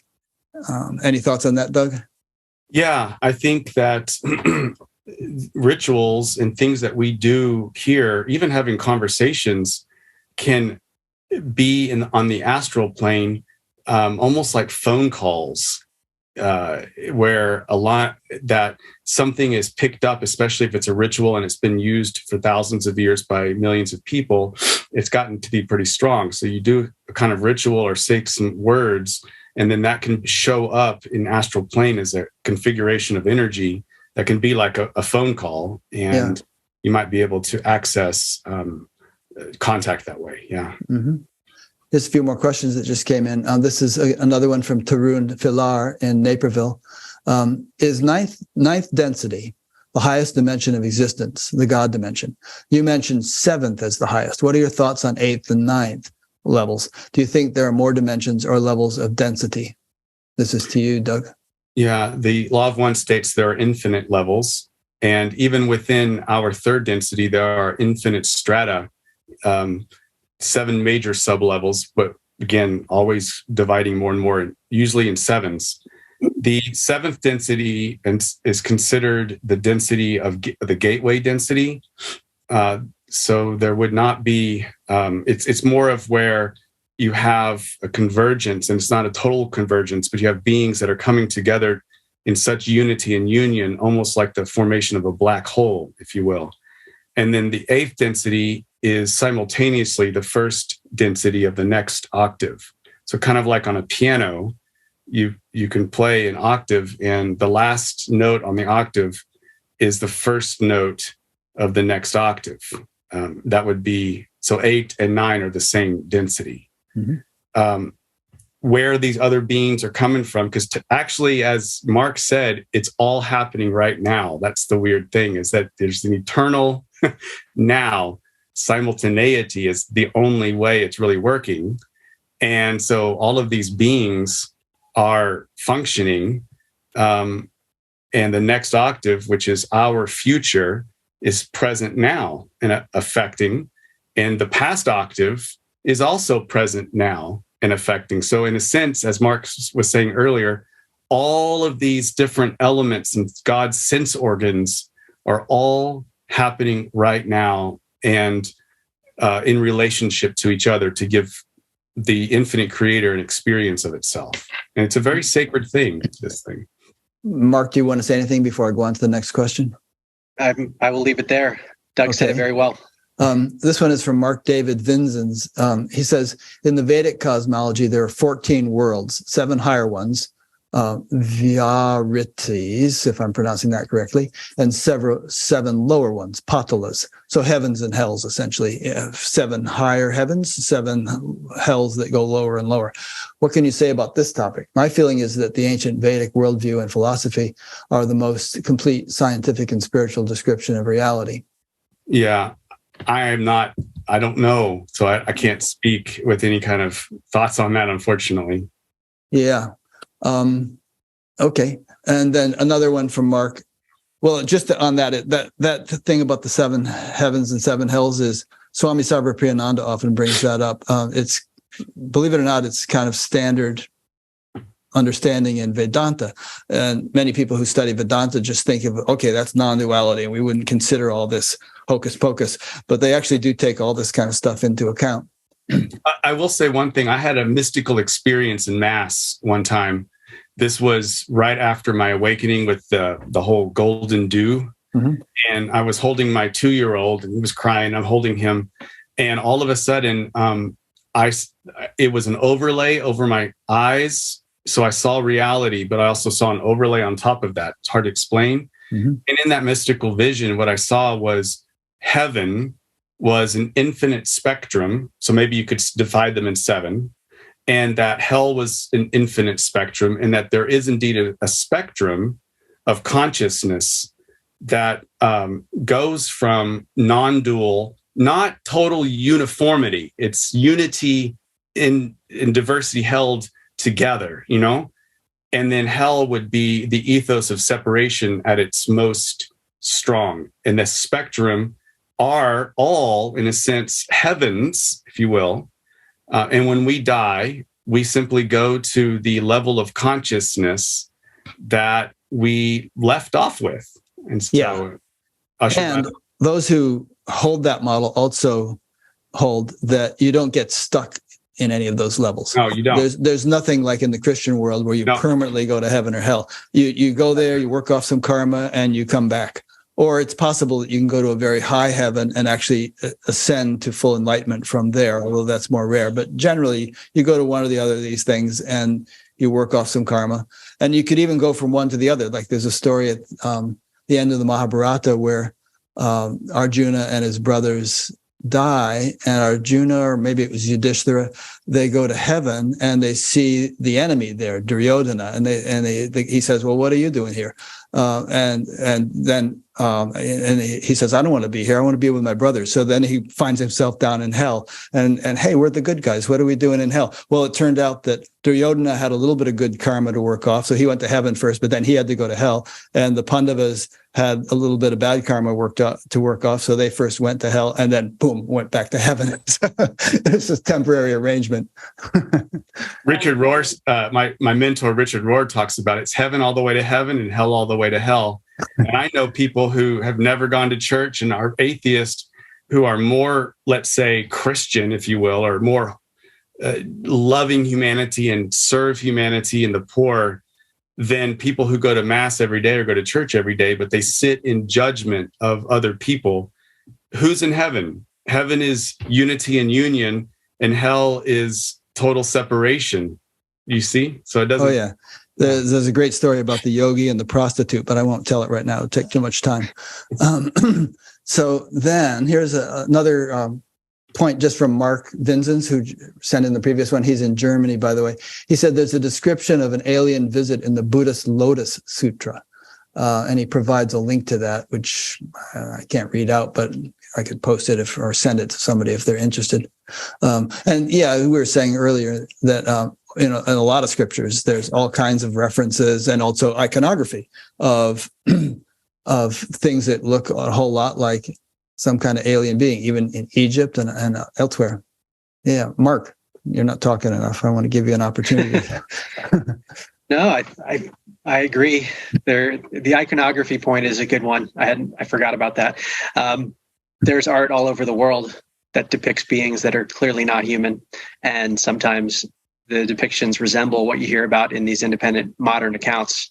Any thoughts on that, Doug?
Yeah, I think that rituals and things that we do here, even having conversations, can be on the astral plane, almost like phone calls, where a lot that something is picked up, especially if it's a ritual and it's been used for thousands of years by millions of people. It's gotten to be pretty strong. So you do a kind of ritual or say some words, and then that can show up in astral plane as a configuration of energy that can be like a phone call, and you might be able to access contact that way. Yeah.
Mm-hmm. There's a few more questions that just came in. This is another one from Tarun Filar in Naperville. Is ninth density the highest dimension of existence, the God dimension? You mentioned seventh as the highest. What are your thoughts on eighth and ninth levels? Do you think there are more dimensions or levels of density? This is to you, Doug.
Yeah, the Law of One states there are infinite levels. And even within our third density, there are infinite strata, 7 major sublevels, but again, always dividing more and more, usually in sevens. The 7th density is considered the density of the gateway density. So there would not be, it's more of where you have a convergence, and it's not a total convergence, but you have beings that are coming together in such unity and union, almost like the formation of a black hole, if you will. And then the 8th density is simultaneously the first density of the next octave. So kind of like on a piano, you can play an octave, and the last note on the octave is the first note of the next octave. That would be, so 8 and 9 are the same density. Mm-hmm. Where these other beings are coming from, because actually, as Mark said, it's all happening right now. That's the weird thing, is that there's an eternal now, simultaneity is the only way it's really working. And so all of these beings are functioning. And the next octave, which is our future, is present now and affecting. And the past octave is also present now and affecting. So in a sense, as Mark was saying earlier, all of these different elements and God's sense organs are all happening right now and in relationship to each other to give the infinite creator an experience of itself. And it's a very sacred thing, this thing.
Mark, do you want to say anything before I go on to the next question?
I will leave it there. Doug said it very well.
This one is from Mark David Vinzens. He says, in the Vedic cosmology, there are 14 worlds, 7 higher ones, Vyaritis, if I'm pronouncing that correctly, and 7 lower ones, Patalas. So heavens and hells, essentially. 7 higher heavens, 7 hells that go lower and lower. What can you say about this topic? My feeling is that the ancient Vedic worldview and philosophy are the most complete scientific and spiritual description of reality.
Yeah, I don't know. So I can't speak with any kind of thoughts on that, unfortunately.
Yeah. Okay. And then another one from Mark. Well, just on that thing about the 7 heavens and 7 hells is Swami Sarvapriyananda often brings that up. It's, believe it or not, it's kind of standard understanding in Vedanta. And many people who study Vedanta just think of, okay, that's non-duality, and we wouldn't consider all this hocus pocus, but they actually do take all this kind of stuff into account.
I will say one thing. I had a mystical experience in Mass one time. This was right after my awakening with the whole golden dew. Mm-hmm. And I was holding my 2-year-old, and he was crying. I'm holding him. And all of a sudden, it was an overlay over my eyes. So I saw reality, but I also saw an overlay on top of that. It's hard to explain. Mm-hmm. And in that mystical vision, what I saw was heaven was an infinite spectrum. So maybe you could divide them in 7. And that hell was an infinite spectrum, and that there is indeed a spectrum of consciousness that goes from non-dual, not total uniformity. It's unity in diversity held together, you know? And then hell would be the ethos of separation at its most strong. And the spectrum are all, in a sense, heavens, if you will. And when we die, we simply go to the level of consciousness that we left off with. And so,
and those who hold that model also hold that you don't get stuck in any of those levels.
No, you don't.
There's nothing like in the Christian world where you permanently go to heaven or hell. You go there, you work off some karma, and you come back. Or it's possible that you can go to a very high heaven and actually ascend to full enlightenment from there, although that's more rare. But generally, you go to one or the other of these things and you work off some karma. And you could even go from one to the other. Like there's a story at the end of the Mahabharata where Arjuna and his brothers die, and Arjuna, or maybe it was Yudhishthira, they go to heaven and they see the enemy there, Duryodhana, and he says, "Well, what are you doing here?" And then he says, "I don't want to be here. I want to be with my brothers." So then he finds himself down in hell, and hey, we're the good guys. What are we doing in hell? Well, it turned out that Duryodhana had a little bit of good karma to work off, so he went to heaven first, but then he had to go to hell, and the Pandavas had a little bit of bad karma to work off, so they first went to hell, and then boom, went back to heaven. It's a temporary arrangement.
Richard Rohr, my mentor Richard Rohr, talks about it's heaven all the way to heaven and hell all the way to hell. And I know people who have never gone to church and are atheists who are more, let's say, Christian, if you will, or more loving humanity and serve humanity and the poor than people who go to Mass every day or go to church every day, but they sit in judgment of other people. Who's in heaven? Heaven is unity and union, and hell is total separation. You see? So it doesn't...
Oh, yeah. There's a great story about the yogi and the prostitute, but I won't tell it right now. It'll take too much time. So then here's another point just from Mark Vinzens, who sent in the previous one. He's in Germany, by the way. He said there's a description of an alien visit in the Buddhist Lotus Sutra. And he provides a link to that, which I can't read out, but I could post it or send it to somebody if they're interested. And yeah, we were saying earlier that in a lot of scriptures, there's all kinds of references and also iconography of of things that look a whole lot like some kind of alien being, even in Egypt and elsewhere. Yeah, Mark, you're not talking enough. I want to give you an opportunity.
No, I agree. The iconography point is a good one. I forgot about that. There's art all over the world that depicts beings that are clearly not human, and sometimes the depictions resemble what you hear about in these independent modern accounts.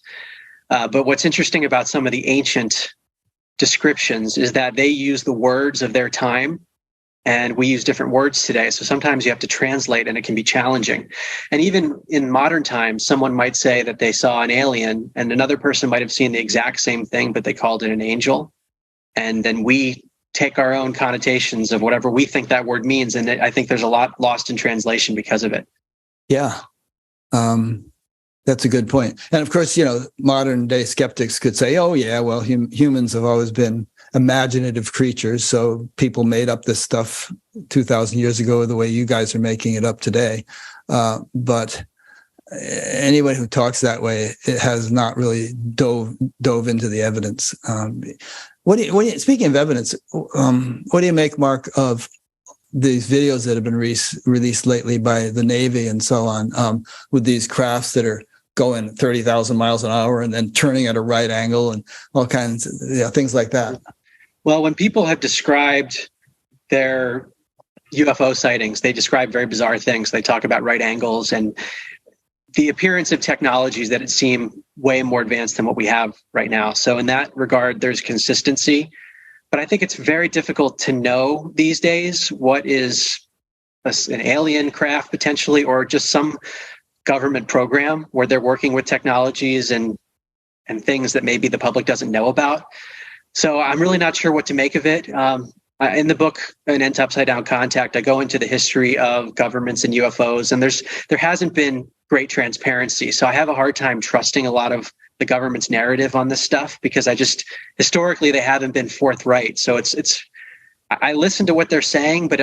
But what's interesting about some of the ancient descriptions is that they use the words of their time, and we use different words today. So sometimes you have to translate, and it can be challenging. And even in modern times, someone might say that they saw an alien, and another person might have seen the exact same thing, but they called it an angel. And then we take our own connotations of whatever we think that word means. And I think there's a lot lost in translation because of it.
Yeah. That's a good point. And of course, modern day skeptics could say, oh, yeah, well, humans have always been imaginative creatures. So people made up this stuff 2,000 years ago the way you guys are making it up today. But anyone who talks that way, it has not really dove into the evidence. Speaking of evidence, what do you make, Mark, of these videos that have been released lately by the Navy and so on, with these crafts that are going 30,000 miles an hour and then turning at a right angle and all kinds of things like that?
Well, when people have described their UFO sightings, they describe very bizarre things. They talk about right angles and the appearance of technologies that seem way more advanced than what we have right now. So in that regard, there's consistency. But I think it's very difficult to know these days what is an alien craft potentially, or just some government program where they're working with technologies and things that maybe the public doesn't know about. So I'm really not sure what to make of it. In the book, An End to Upside Down Contact, I go into the history of governments and UFOs, and there hasn't been great transparency. So I have a hard time trusting a lot of the government's narrative on this stuff, because historically they haven't been forthright. So I listen to what they're saying, but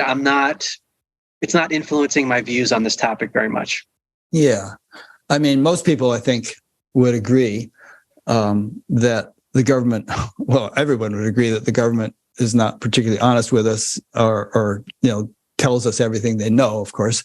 it's not influencing my views on this topic very much.
Yeah. I mean, most people, I think, would agree that the government, well, everyone would agree that the government is not particularly honest with us or tells us everything they know, of course,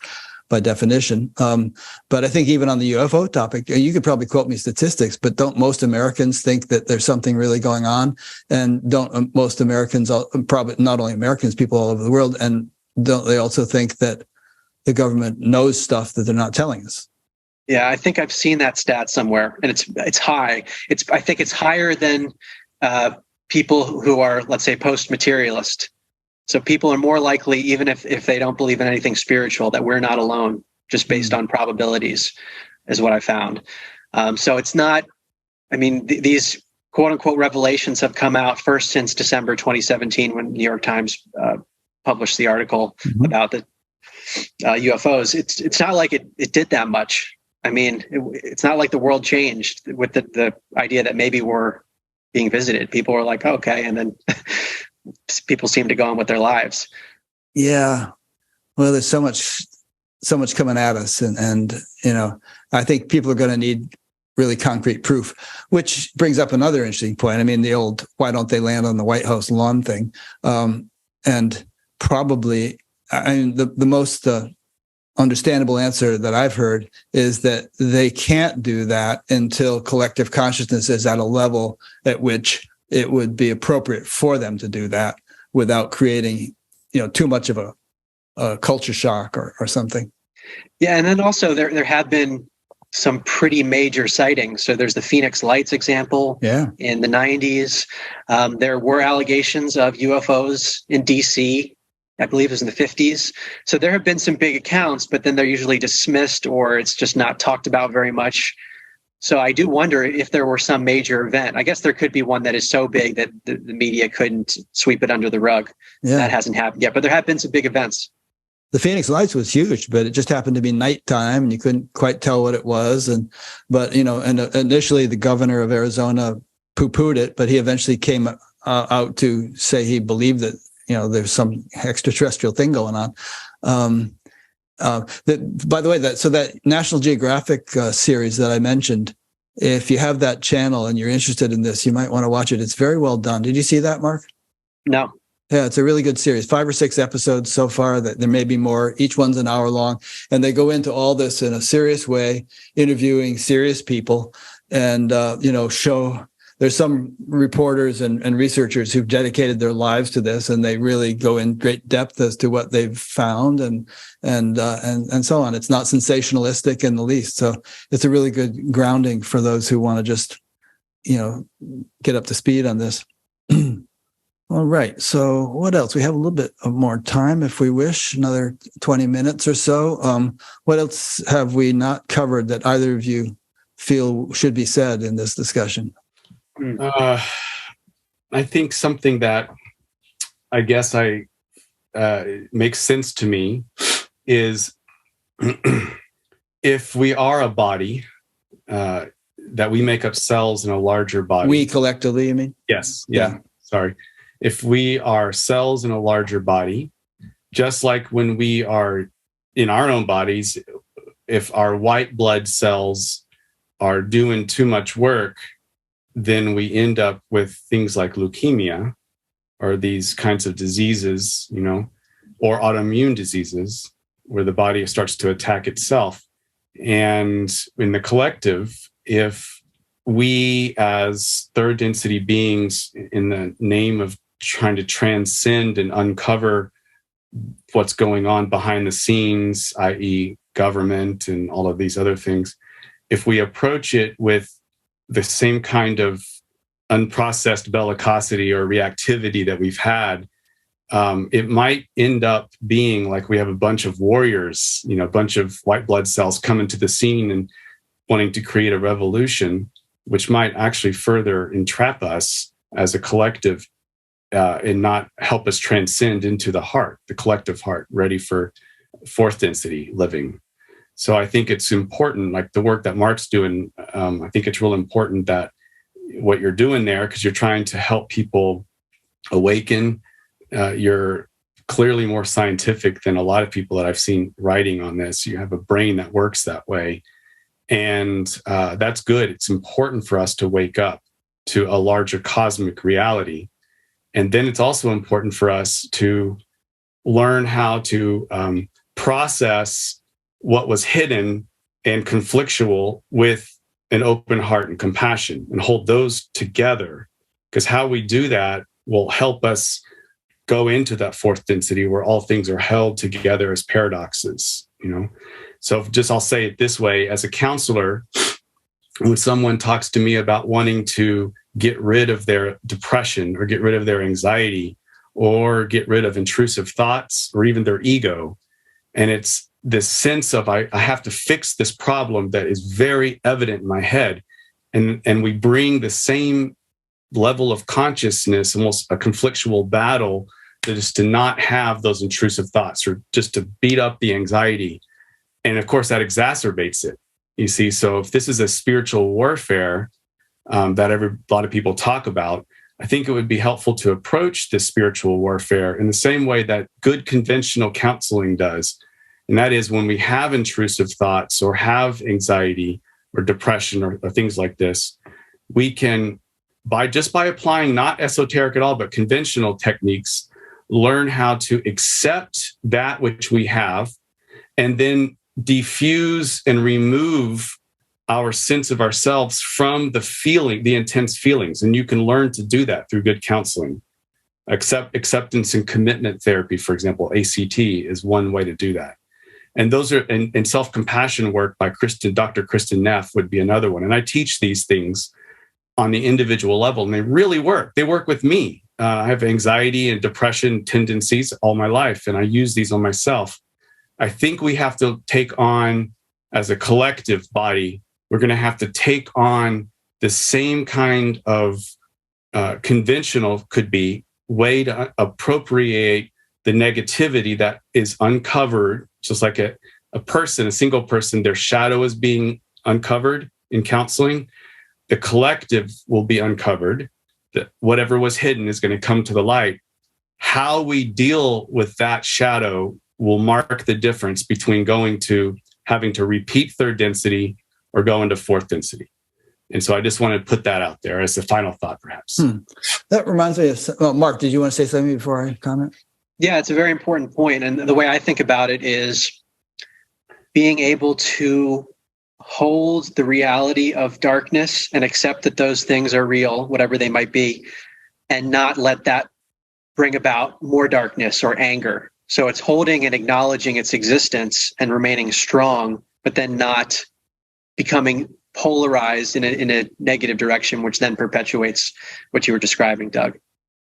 by definition. But I think even on the UFO topic, you could probably quote me statistics, but don't most Americans think that there's something really going on? And don't most Americans, probably not only Americans, people all over the world, and don't they also think that the government knows stuff that they're not telling us?
Yeah, I think I've seen that stat somewhere, and it's high. I think it's higher than people who are, let's say, post-materialist. So people are more likely, even if they don't believe in anything spiritual, that we're not alone, just based on probabilities, is what I found. So it's not, these quote unquote revelations have come out first since December 2017, when New York Times published the article about the UFOs. It's not like it did that much. It's not like the world changed with the idea that maybe we're being visited. People were like, oh, okay. And then people seem to go on with their lives. Yeah.
Well, there's so much coming at us. And I think people are going to need really concrete proof, which brings up another interesting point. The old, why don't they land on the White House lawn thing? And probably, the most understandable answer that I've heard is that they can't do that until collective consciousness is at a level at which it would be appropriate for them to do that without creating, too much of a culture shock or something.
Yeah, and then also there have been some pretty major sightings. So there's the Phoenix Lights example in the 90s. There were allegations of UFOs in DC. I believe it was in the 50s. So there have been some big accounts, but then they're usually dismissed, or it's just not talked about very much. So I do wonder if there were some major event. I guess there could be one that is so big that the media couldn't sweep it under the rug. Yeah. That hasn't happened yet, but there have been some big events.
The Phoenix Lights was huge, but it just happened to be nighttime and you couldn't quite tell what it was. But initially the governor of Arizona poo-pooed it, but he eventually came out to say he believed that there's some extraterrestrial thing going on. By the way, that National Geographic series that I mentioned, if you have that channel and you're interested in this, you might want to watch it. It's very well done. Did you see that, Mark?
No.
Yeah, it's a really good series. 5 or 6 episodes so far. That there may be more. Each one's an hour long, and they go into all this in a serious way, interviewing serious people, and show. There's some reporters and researchers who've dedicated their lives to this, and they really go in great depth as to what they've found and so on. It's not sensationalistic in the least. So it's a really good grounding for those who want to just, get up to speed on this. All right. So what else? We have a little bit of more time if we wish, another 20 minutes or so. What else have we not covered that either of you feel should be said in this discussion?
I think something that I guess makes sense to me is if we are a body, that we make up cells in a larger body.
We collectively, you mean?
Yes. Yeah. Sorry. If we are cells in a larger body, just like when we are in our own bodies, if our white blood cells are doing too much work, then we end up with things like leukemia or these kinds of diseases, or autoimmune diseases where the body starts to attack itself. And in the collective, if we as third density beings, in the name of trying to transcend and uncover what's going on behind the scenes, i.e. government and all of these other things, if we approach it with the same kind of unprocessed bellicosity or reactivity that we've had, it might end up being like we have a bunch of warriors, a bunch of white blood cells coming to the scene and wanting to create a revolution, which might actually further entrap us as a collective and not help us transcend into the heart, the collective heart, ready for fourth density living. So I think it's important, like the work that Mark's doing, I think it's real important that what you're doing there, because you're trying to help people awaken. You're clearly more scientific than a lot of people that I've seen writing on this. You have a brain that works that way. And that's good. It's important for us to wake up to a larger cosmic reality. And then it's also important for us to learn how to process what was hidden and conflictual with an open heart and compassion, and hold those together. Because how we do that will help us go into that fourth density where all things are held together as paradoxes, So I'll say it this way, as a counselor, when someone talks to me about wanting to get rid of their depression or get rid of their anxiety or get rid of intrusive thoughts or even their ego, and it's this sense of I have to fix this problem that is very evident in my head, and we bring the same level of consciousness, almost a conflictual battle, that is to not have those intrusive thoughts or just to beat up the anxiety. And of course, that exacerbates it. You see, so if this is a spiritual warfare that a lot of people talk about, I think it would be helpful to approach this spiritual warfare in the same way that good conventional counseling does. And that is when we have intrusive thoughts or have anxiety or depression or things like this, we can, by applying not esoteric at all, but conventional techniques, learn how to accept that which we have and then diffuse and remove our sense of ourselves from the intense feelings. And you can learn to do that through good counseling. Acceptance and commitment therapy, for example, ACT, is one way to do that. And those are, and self-compassion work by Dr. Kristen Neff would be another one. And I teach these things on the individual level, and they really work. They work with me. I have anxiety and depression tendencies all my life, and I use these on myself. I think we have to take on, as a collective body, we're going to have to take on the same kind of conventional, could be, way to appropriate the negativity that is uncovered, just like a single person, their shadow is being uncovered in counseling. The collective will be uncovered. That whatever was hidden is going to come to the light. how we deal with that shadow will mark the difference between having to repeat third density or go into fourth density. And so I just want to put that out there as a final thought, perhaps.
That reminds me of, Mark, did you want to say something before I comment?
Yeah, it's a very important point. And the way I think about it is being able to hold the reality of darkness and accept that those things are real, whatever they might be, and not let that bring about more darkness or anger. So it's holding and acknowledging its existence and remaining strong, but then not becoming polarized in a negative direction, which then perpetuates what you were describing, Doug.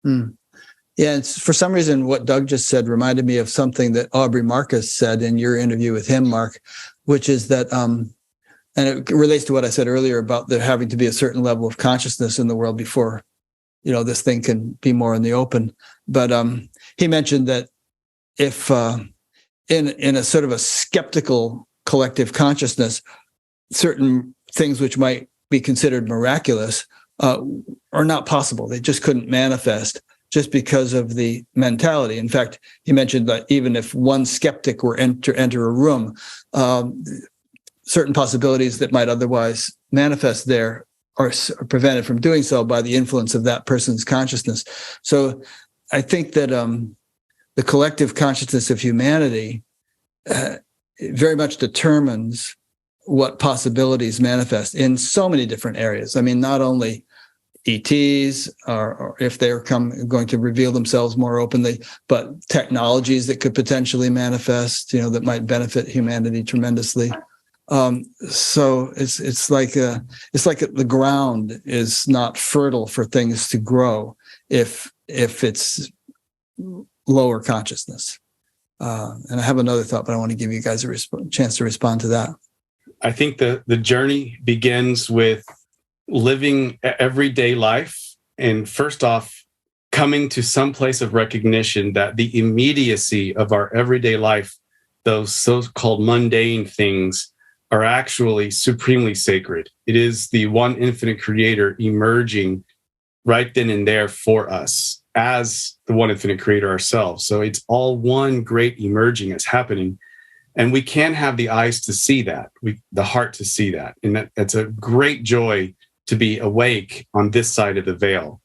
Yeah, and for some reason, what Doug just said reminded me of something that Aubrey Marcus said in your interview with him, Mark, which is that, and it relates to what I said earlier about there having to be a certain level of consciousness in the world before, this thing can be more in the open. But he mentioned that if in a sort of a skeptical collective consciousness, certain things which might be considered miraculous are not possible. They just couldn't manifest just because of the mentality. In fact, he mentioned that even if one skeptic were enter a room, certain possibilities that might otherwise manifest there are prevented from doing so by the influence of that person's consciousness. So I think that the collective consciousness of humanity very much determines what possibilities manifest in so many different areas. I mean, not only ETs, or if they're going to reveal themselves more openly, but technologies that could potentially manifest, that might benefit humanity tremendously. So it's like the ground is not fertile for things to grow if it's lower consciousness. And I have another thought, but I want to give you guys a chance to respond to that.
I think the journey begins with living everyday life, and first off, coming to some place of recognition that the immediacy of our everyday life, those so-called mundane things, are actually supremely sacred. It is the one infinite creator emerging right then and there for us as the one infinite creator ourselves. So it's all one great emerging that's happening. And we can have the eyes to see that, the heart to see that. And that's a great joy to be awake on this side of the veil.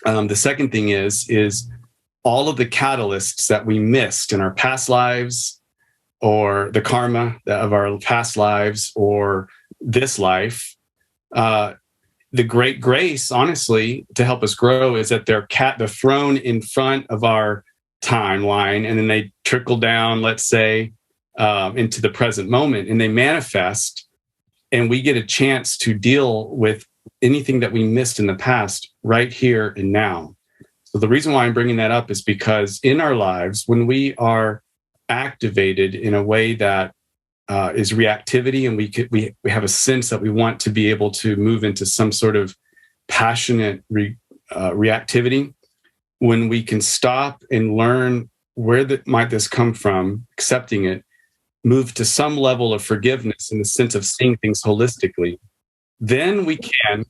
The second thing is all of the catalysts that we missed in our past lives, or the karma of our past lives, or this life. The great grace, honestly, to help us grow is that they're thrown in front of our timeline, and then they trickle down, let's say, into the present moment, and they manifest, and we get a chance to deal with anything that we missed in the past right here and now. So the reason why I'm bringing that up is because in our lives, when we are activated in a way that is reactivity, and we have a sense that we want to be able to move into some sort of passionate reactivity, when we can stop and learn where might this come from, accepting it, move to some level of forgiveness in the sense of seeing things holistically, then we can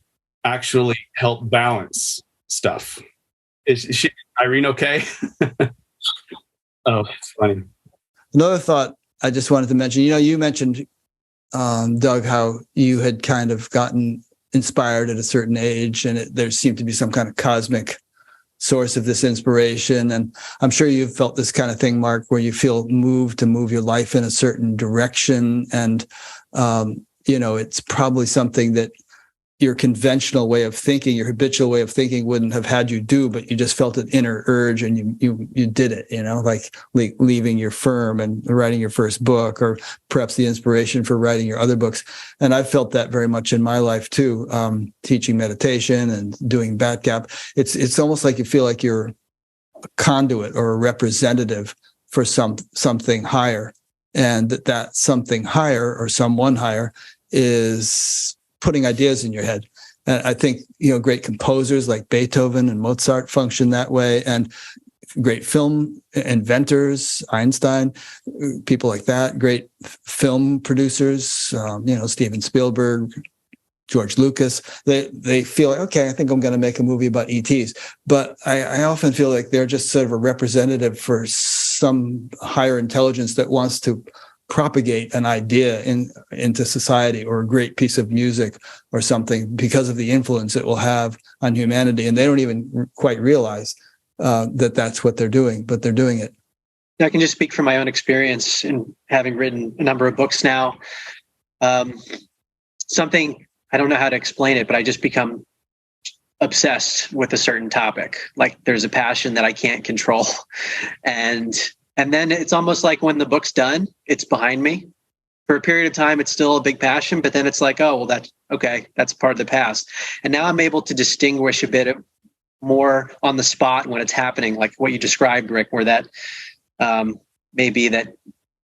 actually help balance stuff. Is Irene okay? Oh, it's funny.
Another thought I just wanted to mention, you mentioned, Doug, how you had kind of gotten inspired at a certain age, and there seemed to be some kind of cosmic source of this inspiration. And I'm sure you've felt this kind of thing, Mark, where you feel moved to move your life in a certain direction. And, it's probably something that your conventional way of thinking, your habitual way of thinking wouldn't have had you do, but you just felt an inner urge and you did it, like leaving your firm and writing your first book, or perhaps the inspiration for writing your other books. And I've felt that very much in my life too, teaching meditation and doing Batgap. It's almost like you feel like you're a conduit or a representative for something higher, and that something higher or someone higher is putting ideas in your head. And I think, great composers like Beethoven and Mozart function that way, and great film inventors, Einstein, people like that, great film producers, Steven Spielberg, George Lucas. They feel like, okay, I think I'm going to make a movie about ETs. But I often feel like they're just sort of a representative for some higher intelligence that wants to propagate an idea into society, or a great piece of music or something, because of the influence it will have on humanity. And they don't even quite realize that that's what they're doing, but they're doing it.
I can just speak from my own experience in having written a number of books now. Something, I don't know how to explain it, but I just become obsessed with a certain topic. Like there's a passion that I can't control. And then it's almost like when the book's done, it's behind me. For a period of time, it's still a big passion, but then it's like, oh, well, that's part of the past. And now I'm able to distinguish a bit more on the spot when it's happening, like what you described, Rick, where that maybe that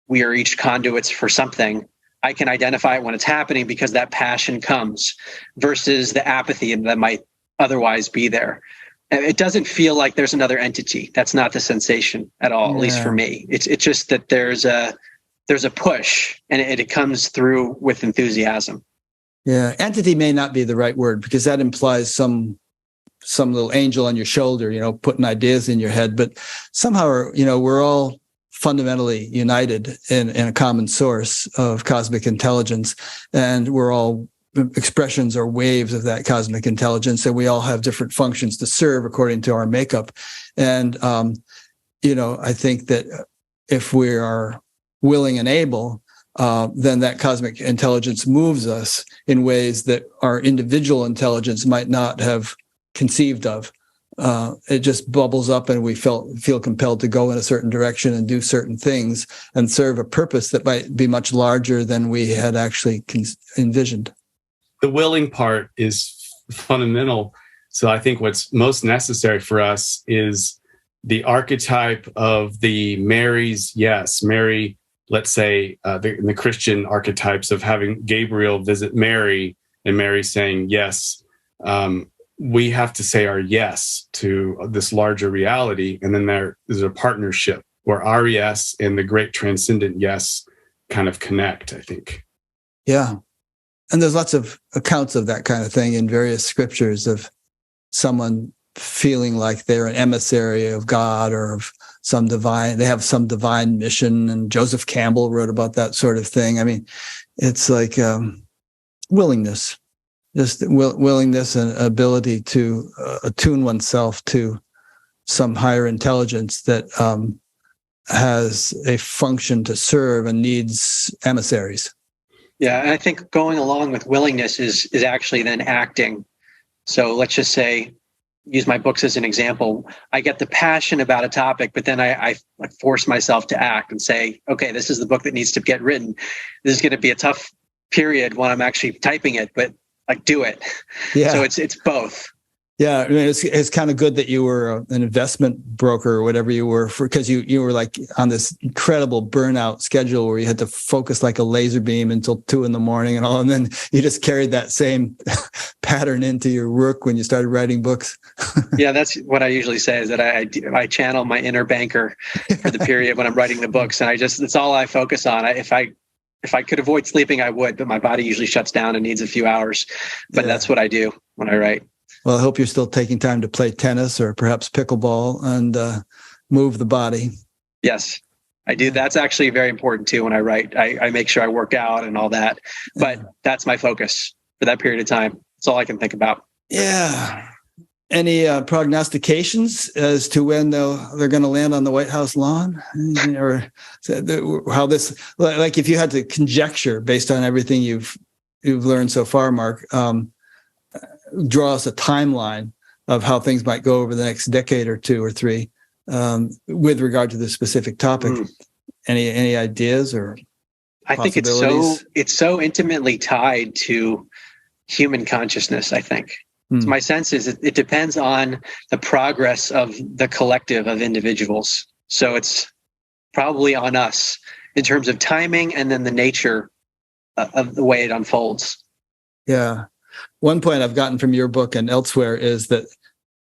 we are each conduits for something. I can identify it when it's happening because that passion comes, versus the apathy that might otherwise be there. It doesn't feel like there's another entity. That's not the sensation at all, at least for me. It's just that there's a push, and it comes through with enthusiasm.
Yeah, entity may not be the right word, because that implies some little angel on your shoulder, putting ideas in your head. But somehow, we're all fundamentally united in a common source of cosmic intelligence, and we're all expressions or waves of that cosmic intelligence, and we all have different functions to serve according to our makeup. And I think that if we are willing and able, then that cosmic intelligence moves us in ways that our individual intelligence might not have conceived of. It just bubbles up, and we feel compelled to go in a certain direction and do certain things and serve a purpose that might be much larger than we had actually envisioned.
The willing part is fundamental. So I think what's most necessary for us is the archetype of the Mary's yes. Mary, let's say the Christian archetypes of having Gabriel visit Mary and Mary saying yes. We have to say our yes to this larger reality. And then there is a partnership where our yes and the great transcendent yes kind of connect, I think.
Yeah. And there's lots of accounts of that kind of thing in various scriptures, of someone feeling like they're an emissary of God or of they have some divine mission. And Joseph Campbell wrote about that sort of thing. I mean, it's like willingness, just willingness and ability to attune oneself to some higher intelligence that has a function to serve and needs emissaries.
Yeah, and I think going along with willingness is actually then acting. So let's just say, use my books as an example. I get the passion about a topic, but then I force myself to act and say, okay, this is the book that needs to get written. This is going to be a tough period when I'm actually typing it, but do it. Yeah. So it's both.
Yeah, I mean, it's kind of good that you were an investment broker or whatever you were, because you were like on this incredible burnout schedule where you had to focus like a laser beam until 2 a.m. and all, and then you just carried that same pattern into your work when you started writing books.
Yeah, that's what I usually say, is that I channel my inner banker for the period when I'm writing the books, and it's all I focus on. If I could avoid sleeping, I would, but my body usually shuts down and needs a few hours. But That's what I do when I write.
Well, I hope you're still taking time to play tennis or perhaps pickleball and move the body.
Yes, I do. That's actually very important too. When I write, I make sure I work out and all that. But that's my focus for that period of time. That's all I can think about.
Yeah. Any prognostications as to when they're going to land on the White House lawn, or how this, like, if you had to conjecture based on everything you've learned so far, Mark, draw us a timeline of how things might go over the next decade or 2 or 3 with regard to this specific topic. Any ideas or
I think it's so intimately tied to human consciousness, I think. So my sense is it depends on the progress of the collective of individuals. So it's probably on us in terms of timing and then the nature of the way it unfolds.
Yeah. One point I've gotten from your book and elsewhere is that,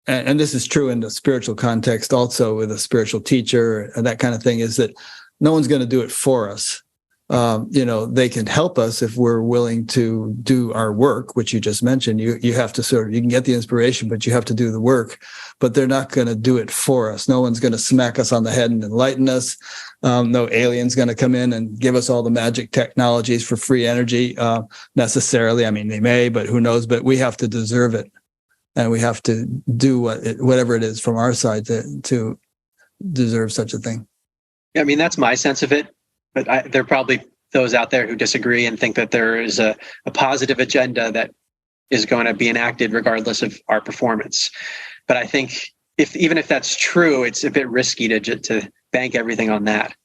and this is true in the spiritual context also with a spiritual teacher and that kind of thing, is that no one's going to do it for us. they can help us if we're willing to do our work, which you just mentioned. You have to you can get the inspiration, but you have to do the work. But they're not going to do it for us. No one's going to smack us on the head and enlighten us. No alien's going to come in and give us all the magic technologies for free energy necessarily. I mean, they may, but who knows? But we have to deserve it, and we have to do whatever it is from our side to deserve such a thing.
I mean, that's my sense of it. But there are probably those out there who disagree and think that there is a positive agenda that is going to be enacted regardless of our performance. But I think even if that's true, it's a bit risky to bank everything on that.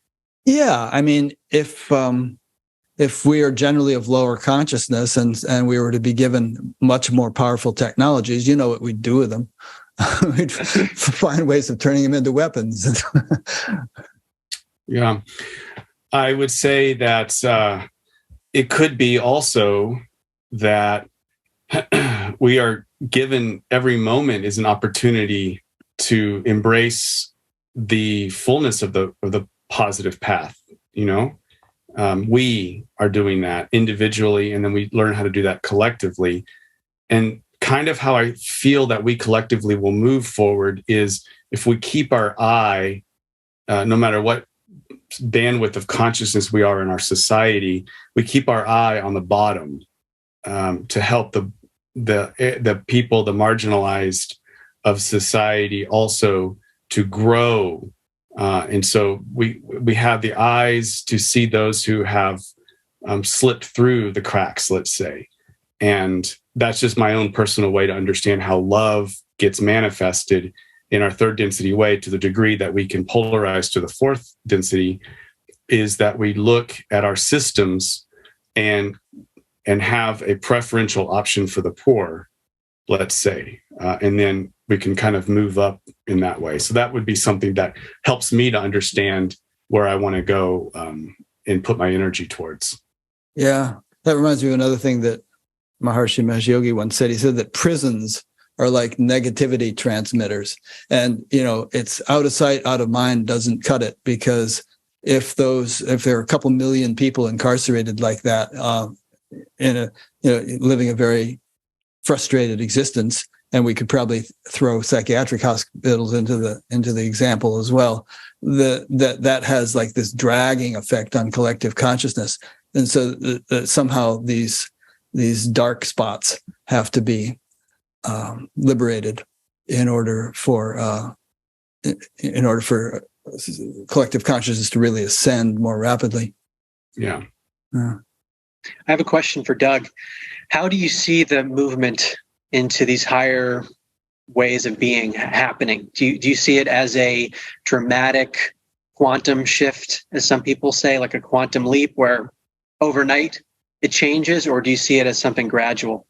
Yeah, I mean, if we are generally of lower consciousness and we were to be given much more powerful technologies, you know what we'd do with them? We'd find ways of turning them into weapons.
Yeah. I would say that it could be also that we are given every moment is an opportunity to embrace the fullness of the positive path. We are doing that individually, and then we learn how to do that collectively. And kind of how I feel that we collectively will move forward is if we keep our eye, no matter what bandwidth of consciousness we are in our society, we keep our eye on the bottom to help the people, the marginalized of society, also to grow. And so we have the eyes to see those who have slipped through the cracks, let's say. And that's just my own personal way to understand how love gets manifested in our third density way, to the degree that we can polarize to the fourth density, is that we look at our systems and have a preferential option for the poor, let's say, and then we can kind of move up in that way. So that would be something that helps me to understand where I want to go and put my energy towards.
Yeah, that reminds me of another thing that Maharishi Mahesh Yogi once said. He said that prisons are like negativity transmitters. And, it's out of sight, out of mind doesn't cut it, because if there are a couple million people incarcerated like that, living a very frustrated existence, and we could probably throw psychiatric hospitals into the example as well, that has like this dragging effect on collective consciousness. And so somehow these dark spots have to be liberated in order for collective consciousness to really ascend more rapidly.
Yeah.
I have a question for Doug. How do you see the movement into these higher ways of being happening? Do you see it as a dramatic quantum shift, as some people say, like a quantum leap where overnight it changes, or do you see it as something gradual?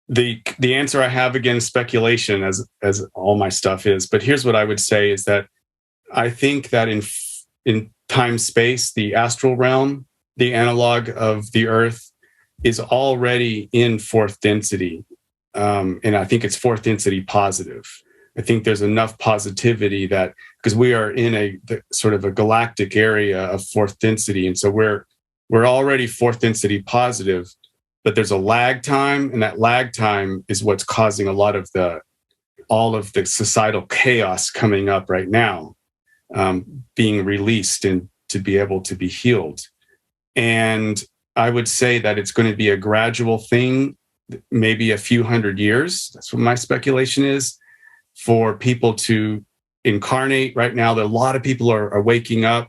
The answer I have, again, is speculation, as all my stuff is. But here's what I would say is that I think that in time space, the astral realm, the analog of the Earth, is already in fourth density. And I think it's fourth density positive. I think there's enough positivity that, because we are in sort of a galactic area of fourth density. And so we're already fourth density positive. But there's a lag time, and that lag time is what's causing all of the societal chaos coming up right now, being released and to be able to be healed. And I would say that it's going to be a gradual thing, maybe a few hundred years. That's what my speculation is, for people to incarnate. Right now, a lot of people are waking up,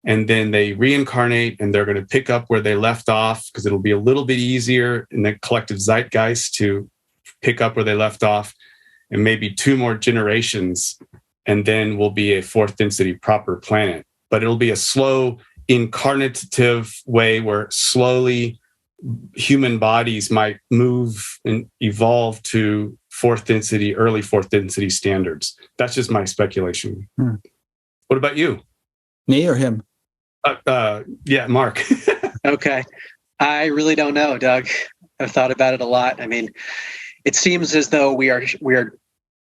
and then they reincarnate, and they're going to pick up where they left off, because it'll be a little bit easier in the collective zeitgeist to pick up where they left off, and maybe 2 more generations, and then we'll be a fourth density proper planet. But it'll be a slow incarnative way where slowly human bodies might move and evolve to early fourth density standards. That's just my speculation. What about you?
Me or him?
Yeah, Mark.
Okay. I really don't know, Doug. I've thought about it a lot. I mean, it seems as though we are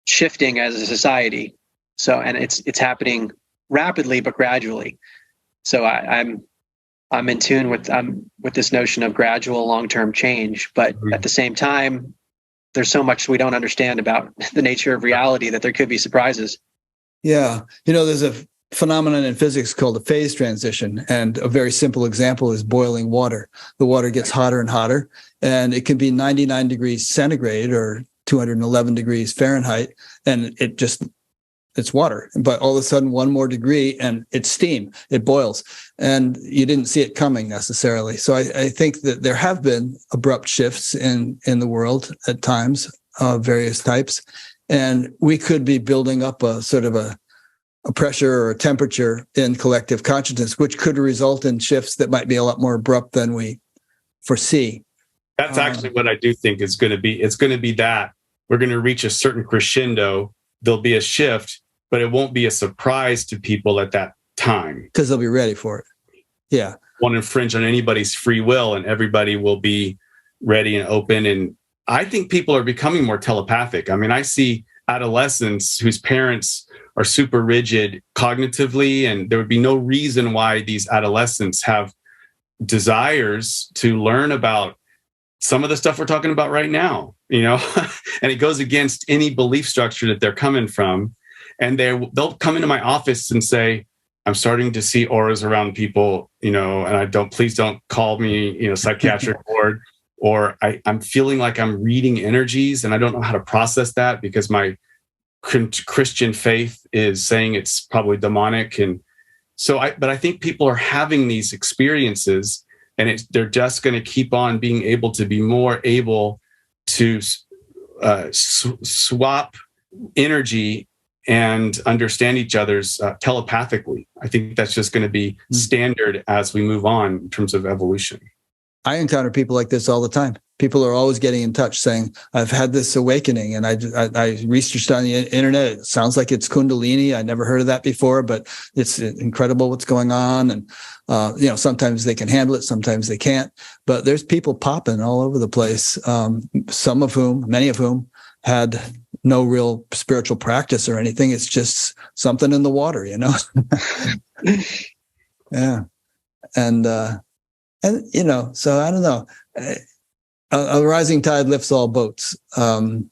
shifting as a society. So, and it's happening rapidly, but gradually. So I'm in tune with this notion of gradual long-term change, but at the same time, there's so much we don't understand about the nature of reality that there could be surprises.
Yeah. There's a phenomenon in physics called a phase transition. And a very simple example is boiling water. The water gets hotter and hotter, and it can be 99 degrees centigrade or 211 degrees Fahrenheit. And it's water. But all of a sudden, one more degree and it's steam. It boils. And you didn't see it coming necessarily. So I think that there have been abrupt shifts in the world at times of various types. And we could be building up a sort of a pressure or a temperature in collective consciousness, which could result in shifts that might be a lot more abrupt than we foresee.
That's actually what I do think is going to be. It's going to be that we're going to reach a certain crescendo. There'll be a shift, but it won't be a surprise to people at that time.
Because they'll be ready for it. Yeah.
Won't infringe on anybody's free will, and everybody will be ready and open. And I think people are becoming more telepathic. I mean, I see adolescents whose parents are super rigid cognitively, and there would be no reason why these adolescents have desires to learn about some of the stuff we're talking about right now, and it goes against any belief structure that they're coming from. And they'll come into my office and say, I'm starting to see auras around people, and please don't call me, psychiatric ward, or I'm feeling like I'm reading energies and I don't know how to process that because my Christian faith is saying it's probably demonic. And so I think people are having these experiences, and they're just going to keep on being able to be more able to swap energy and understand each other's telepathically. I think that's just going to be standard as we move on in terms of evolution.
I encounter people like this all the time. People are always getting in touch saying, I've had this awakening, and I researched on the internet. It sounds like it's Kundalini. I never heard of that before, but it's incredible what's going on. And, sometimes they can handle it, sometimes they can't, but there's people popping all over the place. Many of whom had no real spiritual practice or anything. It's just something in the water, Yeah. And so I don't know. A rising tide lifts all boats. And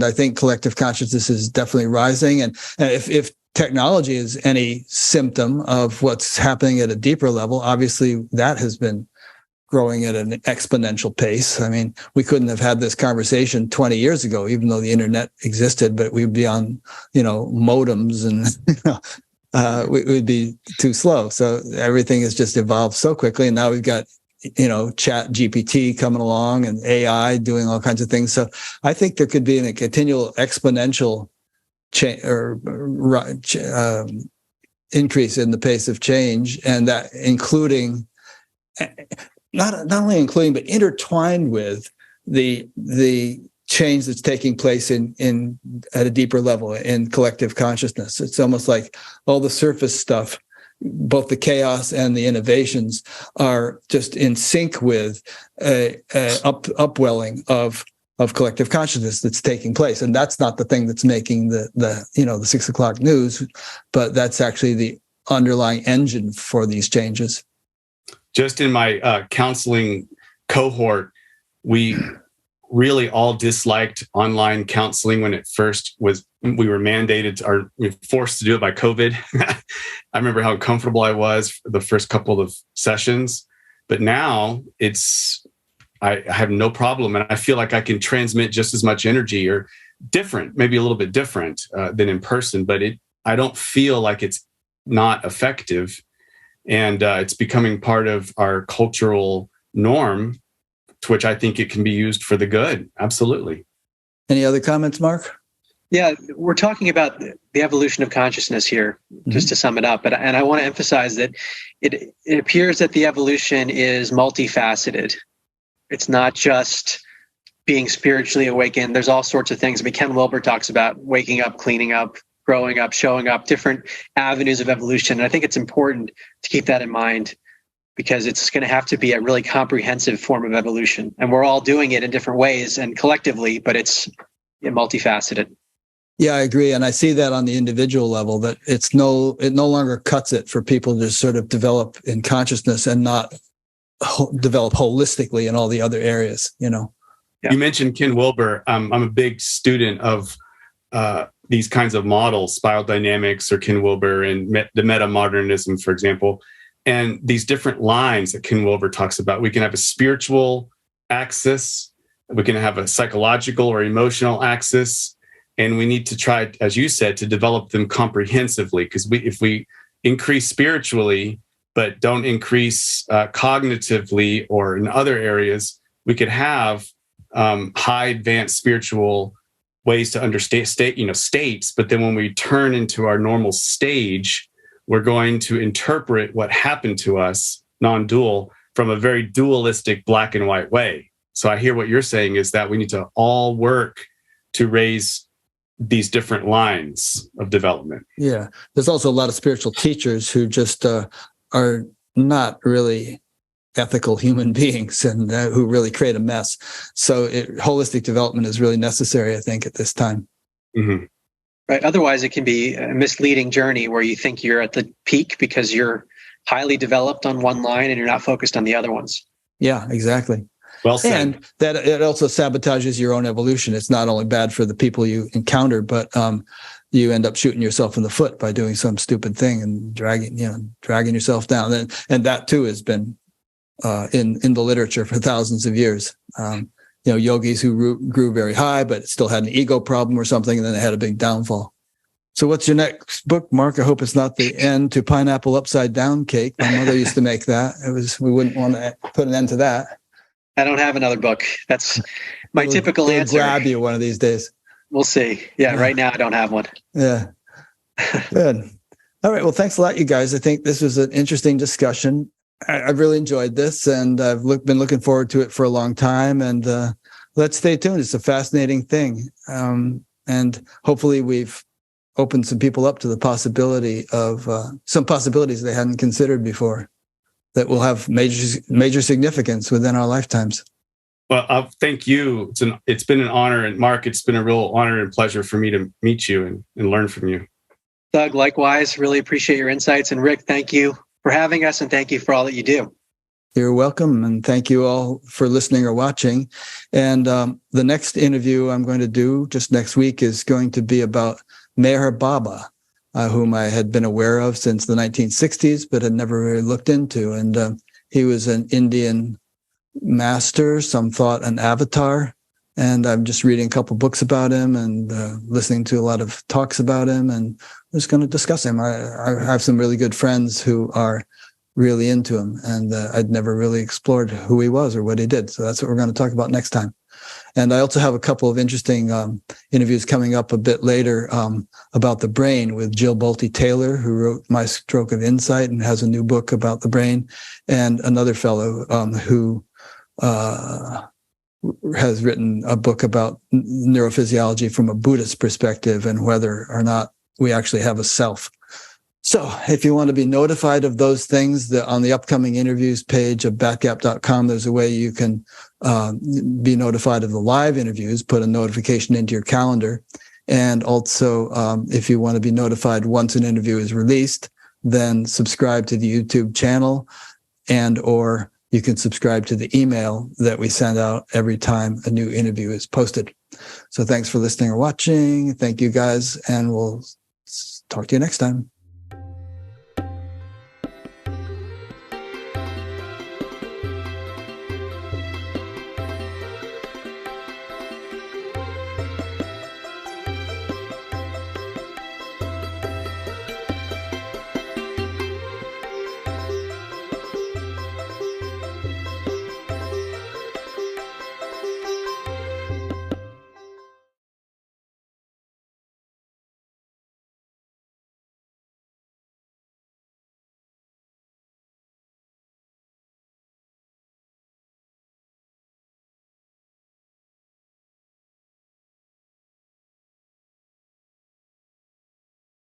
I think collective consciousness is definitely rising. And if technology is any symptom of what's happening at a deeper level, obviously that has been growing at an exponential pace. I mean, we couldn't have had this conversation 20 years ago, even though the internet existed, but we'd be on, modems and we'd be too slow. So everything has just evolved so quickly. And now we've got, Chat GPT coming along and AI doing all kinds of things. So I think there could be a continual exponential increase in the pace of change, and that including not only including, but intertwined with the change that's taking place in at a deeper level in collective consciousness. It's almost like all the surface stuff, both the chaos and the innovations, are just in sync with a upwelling of collective consciousness that's taking place. And that's not the thing that's making the 6 o'clock news, but that's actually the underlying engine for these changes.
Just in my counseling cohort, we really all disliked online counseling when it first was. We were mandated or forced to do it by COVID. I remember how uncomfortable I was for the first couple of sessions, but now I have no problem, and I feel like I can transmit just as much energy, or different, maybe a little bit different than in person, but I don't feel like it's not effective. And it's becoming part of our cultural norm, to which I think it can be used for the good. Absolutely.
Any other comments, Mark?
Yeah, we're talking about the evolution of consciousness here, just to sum it up. And I want to emphasize that it appears that the evolution is multifaceted. It's not just being spiritually awakened. There's all sorts of things. I mean, Ken Wilber talks about waking up, cleaning up, growing up, showing up, different avenues of evolution. And I think it's important to keep that in mind, because it's going to have to be a really comprehensive form of evolution. And we're all doing it in different ways and collectively, but it's multifaceted.
Yeah, I agree. And I see that on the individual level, that it no longer cuts it for people to sort of develop in consciousness and not develop holistically in all the other areas,
Yeah.
You mentioned Ken Wilber. I'm a big student of these kinds of models, spiral dynamics or Ken Wilber and the meta-modernism, for example, and these different lines that Ken Wilber talks about. We can have a spiritual axis, we can have a psychological or emotional axis, and we need to try, as you said, to develop them comprehensively, because if we increase spiritually but don't increase cognitively or in other areas, we could have high advanced spiritual ways to understand states. But then when we turn into our normal stage, we're going to interpret what happened to us, non-dual, from a very dualistic black and white way. So I hear what you're saying is that we need to all work to raise these different lines of development.
Yeah. There's also a lot of spiritual teachers who just are not really ethical human beings and who really create a mess. So holistic development is really necessary, I think, at this time.
Mm-hmm.
Right. Otherwise, it can be a misleading journey where you think you're at the peak because you're highly developed on one line and you're not focused on the other ones.
Yeah, exactly.
Well said.
And that it also sabotages your own evolution. It's not only bad for the people you encounter, but you end up shooting yourself in the foot by doing some stupid thing and dragging yourself down. And that too has been in the literature for thousands of years. Yogis who grew very high, but still had an ego problem or something, and then they had a big downfall. So what's your next book, Mark? I hope it's not the end to Pineapple Upside Down Cake. My mother used to make that. We wouldn't want to put an end to that.
I don't have another book. That's my typical answer.
Grab you one of these days.
We'll see. Yeah, right now I don't have one.
Yeah. Good. All right. Well, thanks a lot, you guys. I think this was an interesting discussion. I've really enjoyed this, and I've been looking forward to it for a long time. And let's stay tuned. It's a fascinating thing. And hopefully we've opened some people up to the possibility of some possibilities they hadn't considered before that will have major significance within our lifetimes.
Well, thank you. It's been an honor. And Mark, it's been a real honor and pleasure for me to meet you and learn from you.
Doug, likewise, really appreciate your insights. And Rick, thank you for having us, and thank you for all that you do.
You're welcome. And thank you all for listening or watching. And the next interview I'm going to do just next week is going to be about Meher Baba, whom I had been aware of since the 1960s, but had never really looked into. And he was an Indian master, some thought an avatar. And I'm just reading a couple books about him and listening to a lot of talks about him, and I'm just going to discuss him. I have some really good friends who are really into him, and I'd never really explored who he was or what he did. So that's what we're going to talk about next time. And I also have a couple of interesting interviews coming up a bit later about the brain with Jill Bolte Taylor, who wrote My Stroke of Insight and has a new book about the brain, and another fellow who has written a book about neurophysiology from a Buddhist perspective and whether or not we actually have a self. So if you want to be notified of those things, on the upcoming interviews page of batgap.com, there's a way you can be notified of the live interviews, put a notification into your calendar. And also, if you want to be notified once an interview is released, then subscribe to the YouTube channel, or you can subscribe to the email that we send out every time a new interview is posted. So thanks for listening or watching. Thank you guys, and we'll talk to you next time.